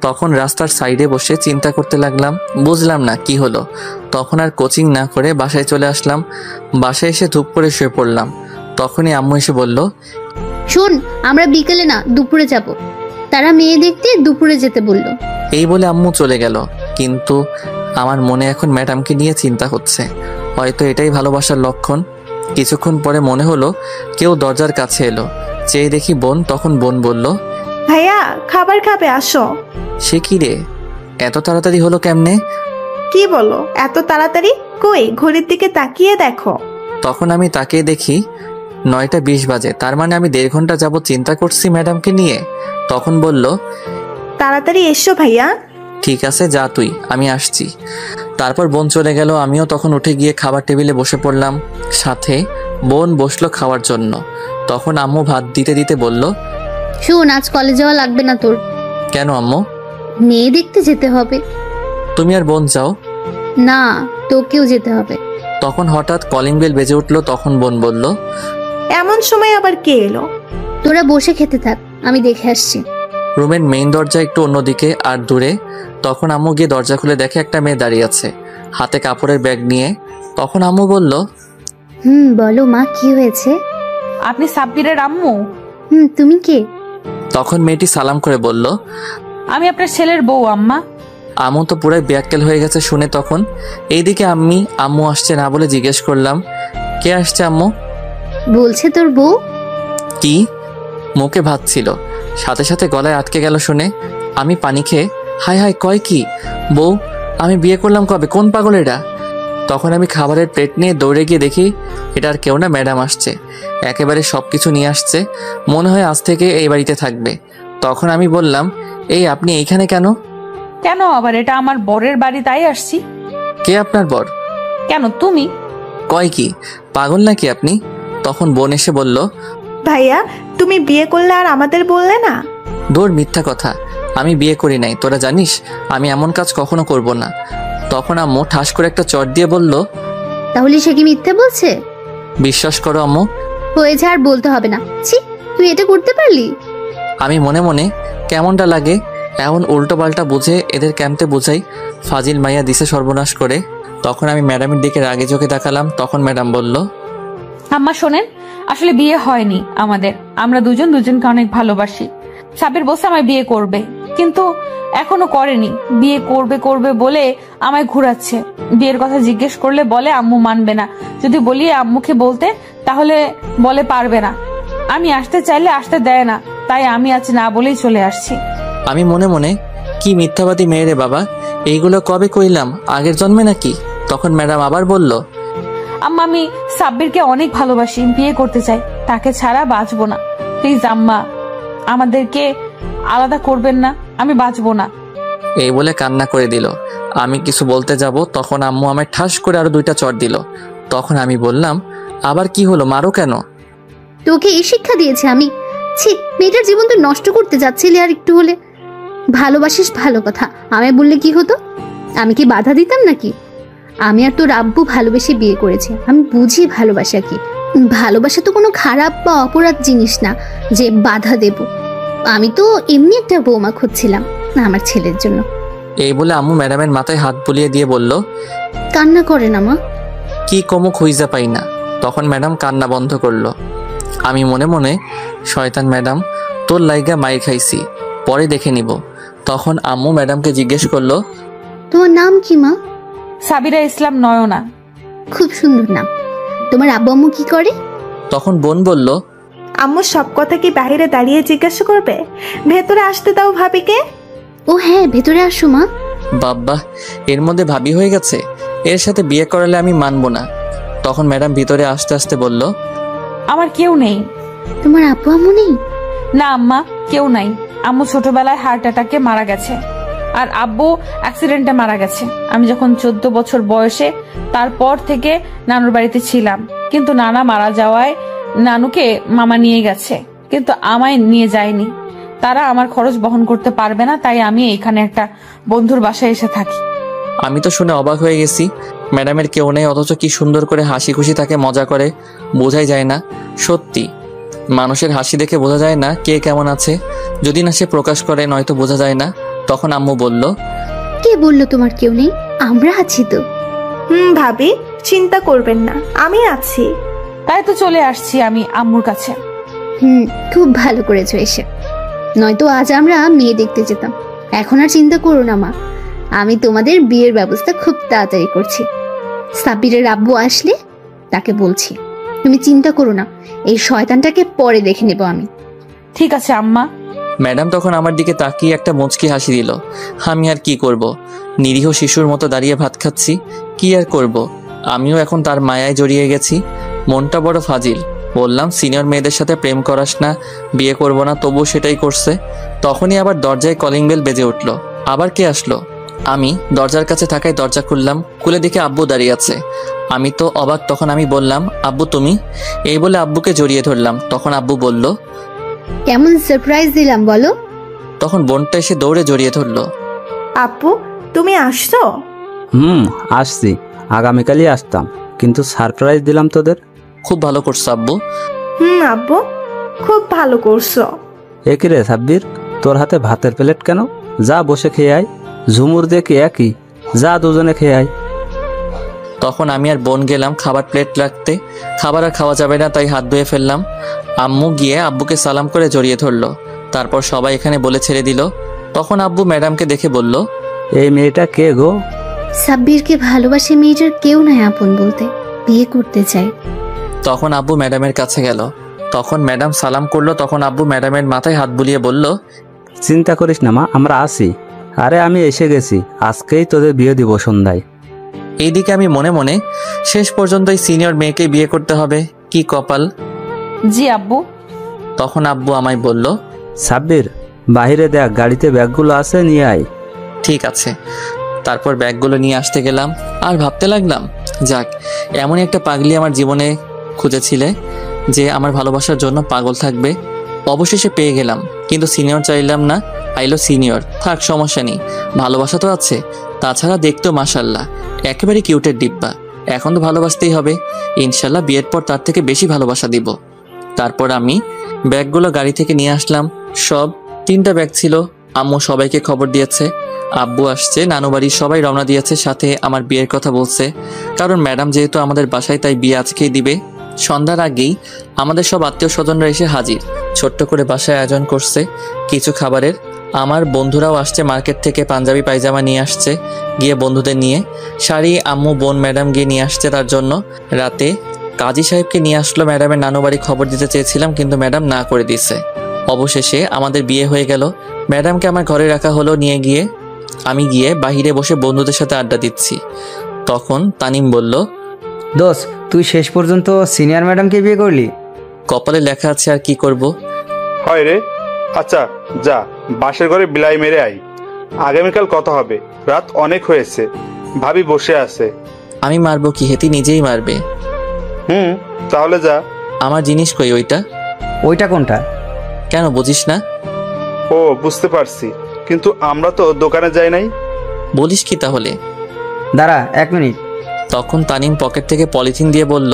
তখন রাস্তার সাইডে বসে চিন্তা করতে লাগলাম, বুঝলাম না কি হলো। তখন আর কোচিং না করে বাসায় চলে আসলাম। বাসায় এসে ধূপ করে শুয়ে পড়লাম। তখনই আম্মু এসে বলল, শোন, আমরা বিকেলে না দুপুরে যাব, তারা মেয়ে দেখতে দুপুরে যেতে বলল। এই বলে আম্মু চলে গেল। কিন্তু আমার মনে এখন ম্যাডামকে নিয়ে চিন্তা হচ্ছে, হয়তো এটাই ভালোবাসার লক্ষণ। কিছুক্ষণ পরে মনে হলো কেউ দরজার কাছে এলো। চেয়ে দেখি বোন। তখন বোন বলল, ভাইয়া খাবার খাবে, আসো। সে কি রে, এত তাড়াতাড়ি হলো কেমনে? কি বলো এত তাড়াতাড়ি? কই ঘড়ির দিকে তাকিয়ে দেখো। তখন আমি তাকিয়ে দেখি 9টা 20 বাজে, তার মানে আমি 1.5 ঘন্টা যাবত চিন্তা করছি ম্যাডামকে নিয়ে। তখন বলল, তাড়াতাড়ি এসো ভাইয়া। ঠিক আছে, যা তুই, আমি আসছি। তারপর বোন চলে গেল। আমিও তখন উঠে গিয়ে খাবার টেবিলে বসে পড়লাম। সাথে বোন বসলো খাওয়ার জন্য। তখন আম্মু ভাত দিতে দিতে বলল, শোন, আজ কলেজ যাওয়া লাগবে না তোর। কেন আম্মু? মেয়ে দেখতে যেতে হবে। তুমি আর বোন যাও? না, তোকেও যেতে হবে। তখন হঠাৎ কলিং বেল বেজে উঠলো। তখন বোন বলল, এমন সময় আবার কে এলো? তোরা বসে খেতে থাক, আমি দেখে আসছি। রুমের মেইন দরজা একটু অন্যদিকে আর দূরে। তখন আম্মু গিয়ে দরজা খুলে দেখে একটা মেয়ে দাঁড়িয়ে আছে, হাতে কাপড়ের ব্যাগ নিয়ে। তখন আম্মু বলল, বলো মা, কি হয়েছে? আপনি সাব্বিরের আম্মু? তুমি কে? তখন মেয়েটি সালাম করে বলল, আমি আপনার ছেলের বউ আম্মা। আম্মু তো পুরাই ব্যাককেল হয়ে গেছে শুনে। তখন এইদিকে আম্মু আসছে না বলে জিজ্ঞেস করলাম, কে আসছে আম্মু? বলছে তোর বউ। কি? মুখে ভাত ছিল, সাথে সাথে গলায় আটকে গেল শুনে আমি পানি খেয়ে হাই হাই কয় কি? বউ? আমি বিয়ে করলাম কবে? কোন পাগল এটা? তখন আমি খাবারের প্লেট নিয়ে দৌড়ে গিয়ে দেখি এটা আর কেউ না, ম্যাডাম আসছে। একেবারে সব কিছু নিয়ে আসছে, মনে হয় আজ থেকে এই বাড়িতে থাকবে। তখন আমি বললাম, এই আপনি এইখানে কেন? কেন আবার? এটা আমার বরের বাড়ি, তাই আসছি। কে আপনার বর? কেন তুমি? কয় কি? পাগল নাকি আপনি? তখন বোন এসে বলল, ভাইয়া, তুমি বিয়ে করলে আর আমাদের বললে না? দূর, মিথ্যা কথা, আমি বিয়ে করি নাই। তোরা জানিস আমি এমন কাজ কখনো করব না। তখন আম্মু ঠাস করে একটা চট দিয়ে বলল, তাহলে সে কি মিথ্যে বলছে? বিশ্বাস করো আম্মু। হয়েছে, আর বলতে হবে না। ছি, তুই এটা করতে পারলি? আমি মনে মনে কেমনটা লাগে এমন উল্টো পাল্টা বুঝে এদের ক্যাম্পে বুঝাই, ফাজিল মাইয়া দিছে সর্বনাশ করে। তখন আমি ম্যাডামের দিকে রাগে চোখে তাকালাম। তখন ম্যাডাম বলল, আম্মা শোনেন, আসলে বিয়ে হয়নি আমাদের। আমরা দুজন দুজনকে অনেক ভালোবাসি। সাবির বলছে আমায় বিয়ে করবে, কিন্তু এখনো করেনি। বিয়ে করবে করবে বলে আমায় ঘুরাচ্ছে। বিয়ের কথা জিজ্ঞেস করলে বলে আম্মু মানবে না। যদি বলি আম্মুকে বলতে, তাহলে বলে পারবে না। আমি আসতে চাইলে আসতে দেয় না, তাই আমি আজ না বলেই চলে আসছি। আমি মনে মনে, কি মিথ্যাবাদী মেয়ে রে বাবা, এইগুলো কবে কইলাম? আগের জন্মে নাকি? তখন ম্যাডাম আবার বলল, আম্মা, আমি সাব্বিরকে অনেক ভালোবাসি, বিয়ে করতে চাই, তাকে ছাড়া বাঁচবো না। প্লিজ আম্মা, আমাদেরকে আলাদা করবেন না, আমি বাঁচবো না। এই বলে কান্না করে দিল। আমি কিছু বলতে যাব, তখন আম্মু আমায় ঠাস করে আরো 2টা চড় দিল। তখন আমি বললাম, আবার কি হলো, মারো কেন? তোকে এই শিক্ষা দিয়েছে আমি? ছি, মেয়েটার জীবন তুই নষ্ট করতে যাচ্ছিলি আর একটু হলে। ভালোবাসিস ভালো কথা, আমায় বললে কি হতো? আমি কি বাধা দিতাম নাকি? আমি আর তোর আব্বু ভালোবেসে বিয়ে করেছে, আমি বুঝি ভালোবাসা কি। ভালোবাসা তো কোনো খারাপ বা অপরাধ জিনিস না যে বাধা দেব। আমি তো এমনি একটা বৌমা খুঁজছিলাম না আমার ছেলের জন্য। এই বলে আম্মু ম্যাডামের মাথায় হাত বুলিয়ে দিয়ে বলল, কান্না করে না মা। কি কমো খুঁজা পাই না। তখন ম্যাডাম কান্না বন্ধ করলো। আমি মনে মনে, শয়তান ম্যাডাম, তোর লাইগা মাইর খাইছি, পরে দেখে নিব। তখন আম্মু ম্যাডামকে জিজ্ঞেস করলো, তোমার নাম কি মা? সাবিরা ইসলাম নয়না। খুব সুন্দর নাম। তোমার আব্বু আম্মু কি করে? তখন বোন বলল, আম্মু সব কথা কি বাইরে দাঁড়িয়ে জিজ্ঞাসা করবে? ভেতরে আসতে দাও ভাবিকে। ও হ্যাঁ, ভেতরে আসো মা। বাব্বা, এর মধ্যে ভাবি হয়ে গেছে। এর সাথে বিয়ে করালে আমি মানবো না। তখন ম্যাডাম ভিতরে আসতে আসতে বলল, আমার কেউ নেই। তোমার আব্বু আম্মু নেই? না আম্মা, কেউ নাই। আম্মু ছোটবেলায় হার্ট অ্যাটাকে মারা গেছে, আর আব্বু অ্যাক্সিডেন্টে মারা গেছে। আমি যখন 14 বছর বয়সে, তারপর থেকে নানুর বাড়িতে ছিলাম। কিন্তু নানা মারা যাওয়ায় নানুকে মামা নিয়ে গেছে, কিন্তু আমায় নিয়ে যায়নি। তারা আমার খরচ বহন করতে পারবে না, তাই আমি এখানে একটা বন্ধুর বাসায় এসে থাকি। আমি তো শুনে অবাক হয়ে গেছি। ম্যাডামের কেউ নেই, অথচ কি সুন্দর করে হাসি খুশি তাকে মজা করে, বোঝাই যায় না। সত্যি, মানুষের হাসি দেখে বোঝা যায় না কে কেমন আছে, যদি না সে প্রকাশ করে, নয়তো বোঝা যায় না। তখন আম্মু বলল, কে বললো তোমার কেউ নেই? আমরা আছি তো। ভাবি, চিন্তা করবেন না, আমি আছি। তাই তো চলে আসছি আমি আম্মুর কাছে। খুব ভালো করেছো এসে, নয়তো আজ আমরা মেয়ে দেখতে যেতাম। এখন আর চিন্তা করো না মা, আমি তোমাদের বিয়ের ব্যবস্থা খুব তাড়াতাড়ি করছি। সাব্বিরের আব্বু আসলে তাকে বলছি। তুমি চিন্তা করো না, এই শয়তানটাকে পরে দেখে নেব আমি। ঠিক আছে আম্মা। ম্যাডাম তখন আমার দিকে তাকিয়ে একটা মুচকি হাসি দিল। আমি আর কি করব, নিরীহ শিশুর মতো দাঁড়িয়ে ভাত খাচ্ছি। কি আর করব, আমিও এখন তার মায়ায় জড়িয়ে গেছি। মনটা বড় ফাজিল। বললাম, সিনিয়র মেয়েদের সাথে প্রেম করাস না, বিয়ে করব না, তবুও সেটাই করছে। তখনই আবার দরজায় কলিং বেল বেজে উঠল। আবার কে আসলো? আমি দরজার কাছে থাকায় দরজা খুললাম। খুলে দেখে আব্বু দাঁড়িয়ে আছে। আমি তো অবাক। তখন আমি বললাম, আব্বু তুমি? এই বলে আব্বুকে জড়িয়ে ধরলাম। তখন আব্বু বলল, কেমন সারপ্রাইজ দিলাম বলো? তখন বোনটা এসে দৌড়ে জড়িয়ে ধরলো। আপু, তুমি আসছো? আসছি। আগামীকালই আসতাম, কিন্তু সারপ্রাইজ দিলাম তোদের। খুব ভালো করছো আব্বু। আব্বু, খুব ভালো করছো। একই রে সাব্বির, তোর হাতে ভাতের প্লেট কেন? যা বসে খেয়ে আয়। ঝুমুর দেখি একই, যা দুজনে খেয়ে আয়। তখন আমি আর বোন গেলাম খাবার প্লেট রাখতে। খাবার আর খাওয়া যাবে না, তাই হাত ধুয়ে ফেললাম। আম্মু গিয়ে আব্বুকে সালাম করে জড়িয়ে ধরলো। তারপর সবাই এখানে বলে ছেড়ে দিল। তখন আব্বু ম্যাডামকে দেখে বলল, এই মেয়েটা কে গো? সাব্বিরকে ভালোবাসে মেয়েটার কেউ নাই আপন বলতে, বিয়ে করতে চাই। তখন আব্বু ম্যাডামের কাছে গেল। তখন ম্যাডাম সালাম করলো। তখন আব্বু ম্যাডামের মাথায় হাত বুলিয়ে বলল, চিন্তা করিস না মা, আমরা আছি। আরে আমি এসে গেছি, আজকেই তোদের বিয়ে দিব সন্ধ্যায়। এইদিকে আমি মনে মনে, শেষ পর্যন্ত এই সিনিয়র মেয়েকে বিয়ে করতে হবে, কি কপাল। জি আব্বু। তখন আব্বু আমায় বলল, সাব্বির, বাইরে দেখ, গাড়িতে ব্যাগগুলো আছে, নিয়ে আয়। ঠিক আছে। তারপর ব্যাগগুলো নিয়ে আসতে গেলাম আর ভাবতে লাগলাম, যাক, এমনই একটা পাগলি আমার জীবনে খুঁজেছিলে যে আমার ভালোবাসার জন্য পাগল থাকবে। অবশেষে পেয়ে গেলাম, কিন্তু সিনিয়র চাইলাম না, আইলো সিনিয়র। থাক, সমস্যা নেই, ভালোবাসা তো আছে। তাছাড়া দেখতো মাশাল্লাহ একেবারে কিউটের ডিব্বা। এখন তো ভালোবাসতেই হবে, ইনশাল্লাহ বিয়ের পর তার থেকে বেশি ভালোবাসা দিব। তারপর আমি ব্যাগগুলো গাড়ি থেকে নিয়ে আসলাম। সব 3টা ব্যাগ ছিল। আম্মু সবাইকে খবর দিয়েছে, আব্বু আসছে, নানু বাড়ির সবাই রওনা দিয়েছে, সাথে আমার বিয়ের কথা বলছে। কারণ ম্যাডাম যেহেতু আমাদের বাসায়, তাই বিয়ে আজকেই দিবে। সন্ধ্যার আগেই আমাদের সব আত্মীয় স্বজনরা এসে হাজির। ছোট্ট করে বাসায় আয়োজন করছে কিছু খাবারের। আমার বন্ধুরাও আসছে মার্কেট থেকে, পাঞ্জাবি পায়জামা নিয়ে আসছে গিয়ে বন্ধুদের নিয়ে। শাড়ি আম্মু বোন ম্যাডাম গিয়ে নিয়ে আসছে তার জন্য। রাতে কাজী সাহেবকে নিয়ে আসলো ম্যাডামের নানু বাড়ি। খবর দিতে চেয়েছিলাম, কিন্তু ম্যাডাম না করে দিছে। অবশেষে আমাদের বিয়ে হয়ে গেল। ম্যাডামকে আমার ঘরে রাখা হলো। আমি গিয়ে বাহিরে বসে বন্ধুদের সাথে আড্ডা দিচ্ছি। তখন তানিম বলল, দোস্ত, তুই শেষ পর্যন্ত সিনিয়র ম্যাডামকে বিয়ে করলি? কপালে লেখা আছে, আর কি করব। হয় রে। আচ্ছা যা, বাসের ঘরে বিলাই মেরে আই। আগামীকাল কথা হবে, রাত অনেক হয়েছে। ভাবি বসে আছে। আমি মারবো কি? হেতি নিজেই মারবে। তাহলে যা। আমার জিনিস কই? ওইটা ওইটা কোনটা? কেন বুঝিস না? ও, বুঝতে পারছি, কিন্তু আমরা তো দোকানে যাই নাই। বলিস কি তাহলে? দাঁড়া 1 মিনিট। তখন তানিম পকেট থেকে পলিথিন দিয়ে বলল,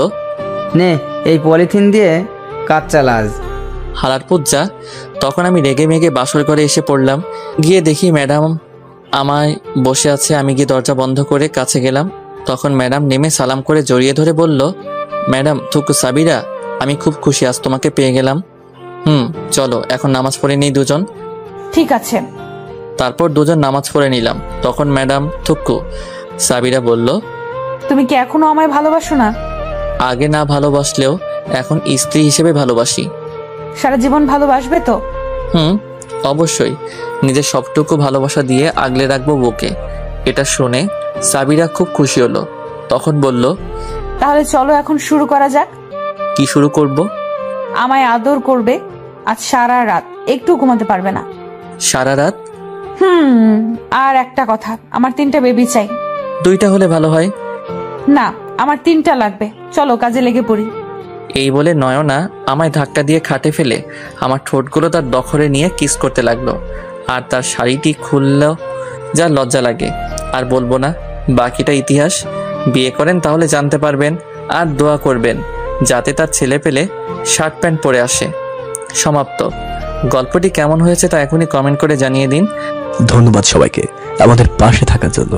নে, এই পলিথিন দিয়ে কাজ চালা আজ। হালার পুজ্জা। তখন আমি রেগে মেগে বাসর ঘরে এসে পড়লাম। গিয়ে দেখি ম্যাডাম আমায় বসে আছে। আমি গিয়ে দরজা বন্ধ করে কাছে গেলাম। তখন ম্যাডাম নেমে সালাম করে জড়িয়ে ধরে বলল, ম্যাডাম থুকু সাবিরা, আমি খুব খুশি আজ তোমাকে পেয়ে গেলাম। চলো এখন নামাজ পড়ে নিই দুজন। ঠিক আছে। তারপর দুজন নামাজ পড়ে নিলাম। তখন ম্যাডাম থুকু সাবিরা বলল, তুমি কি এখনো আমায় ভালোবাসো না? আগে না ভালোবাসলেও এখন স্ত্রী হিসেবে ভালোবাসি। সারা জীবন ভালোবাসবে তো? অবশ্যই, নিজের সবটুকু ভালোবাসা দিয়ে আগলে রাখবো বুকে। এটা শুনে সাবিরা খুব খুশি হলো। তখন বলল, তাহলে চলো এখন শুরু করা যাক। কি শুরু করব? আমায় আদর করবে আজ সারা রাত, একটু ঘুমাতে পারবে না। সারা রাত? আর একটা কথা, আমার 3টা বেবি চাই। 2টা হলে ভালো হয়। না, আমার 3টা লাগবে। চলো কাজে লেগে পড়ি। এই বলে নয়না আমায় ধাক্কা দিয়ে খাটে ফেলে আমার ঠোঁটগুলো তার দখলে নিয়ে কিস করতে লাগলো। আর তার শাড়িটি খুললেও যা লজ্জা লাগে। আর বলবো না, বাকিটা ইতিহাস। বিয়ে করেন তাহলে জানতে পারবেন। আর দোয়া করবেন যাতে তার ছেলে পেলে শার্ট প্যান্ট পরে আসে। সমাপ্ত। গল্পটি কেমন হয়েছে তা এখনই কমেন্ট করে জানিয়ে দিন। ধন্যবাদ সবাইকে আমাদের পাশে থাকার জন্য।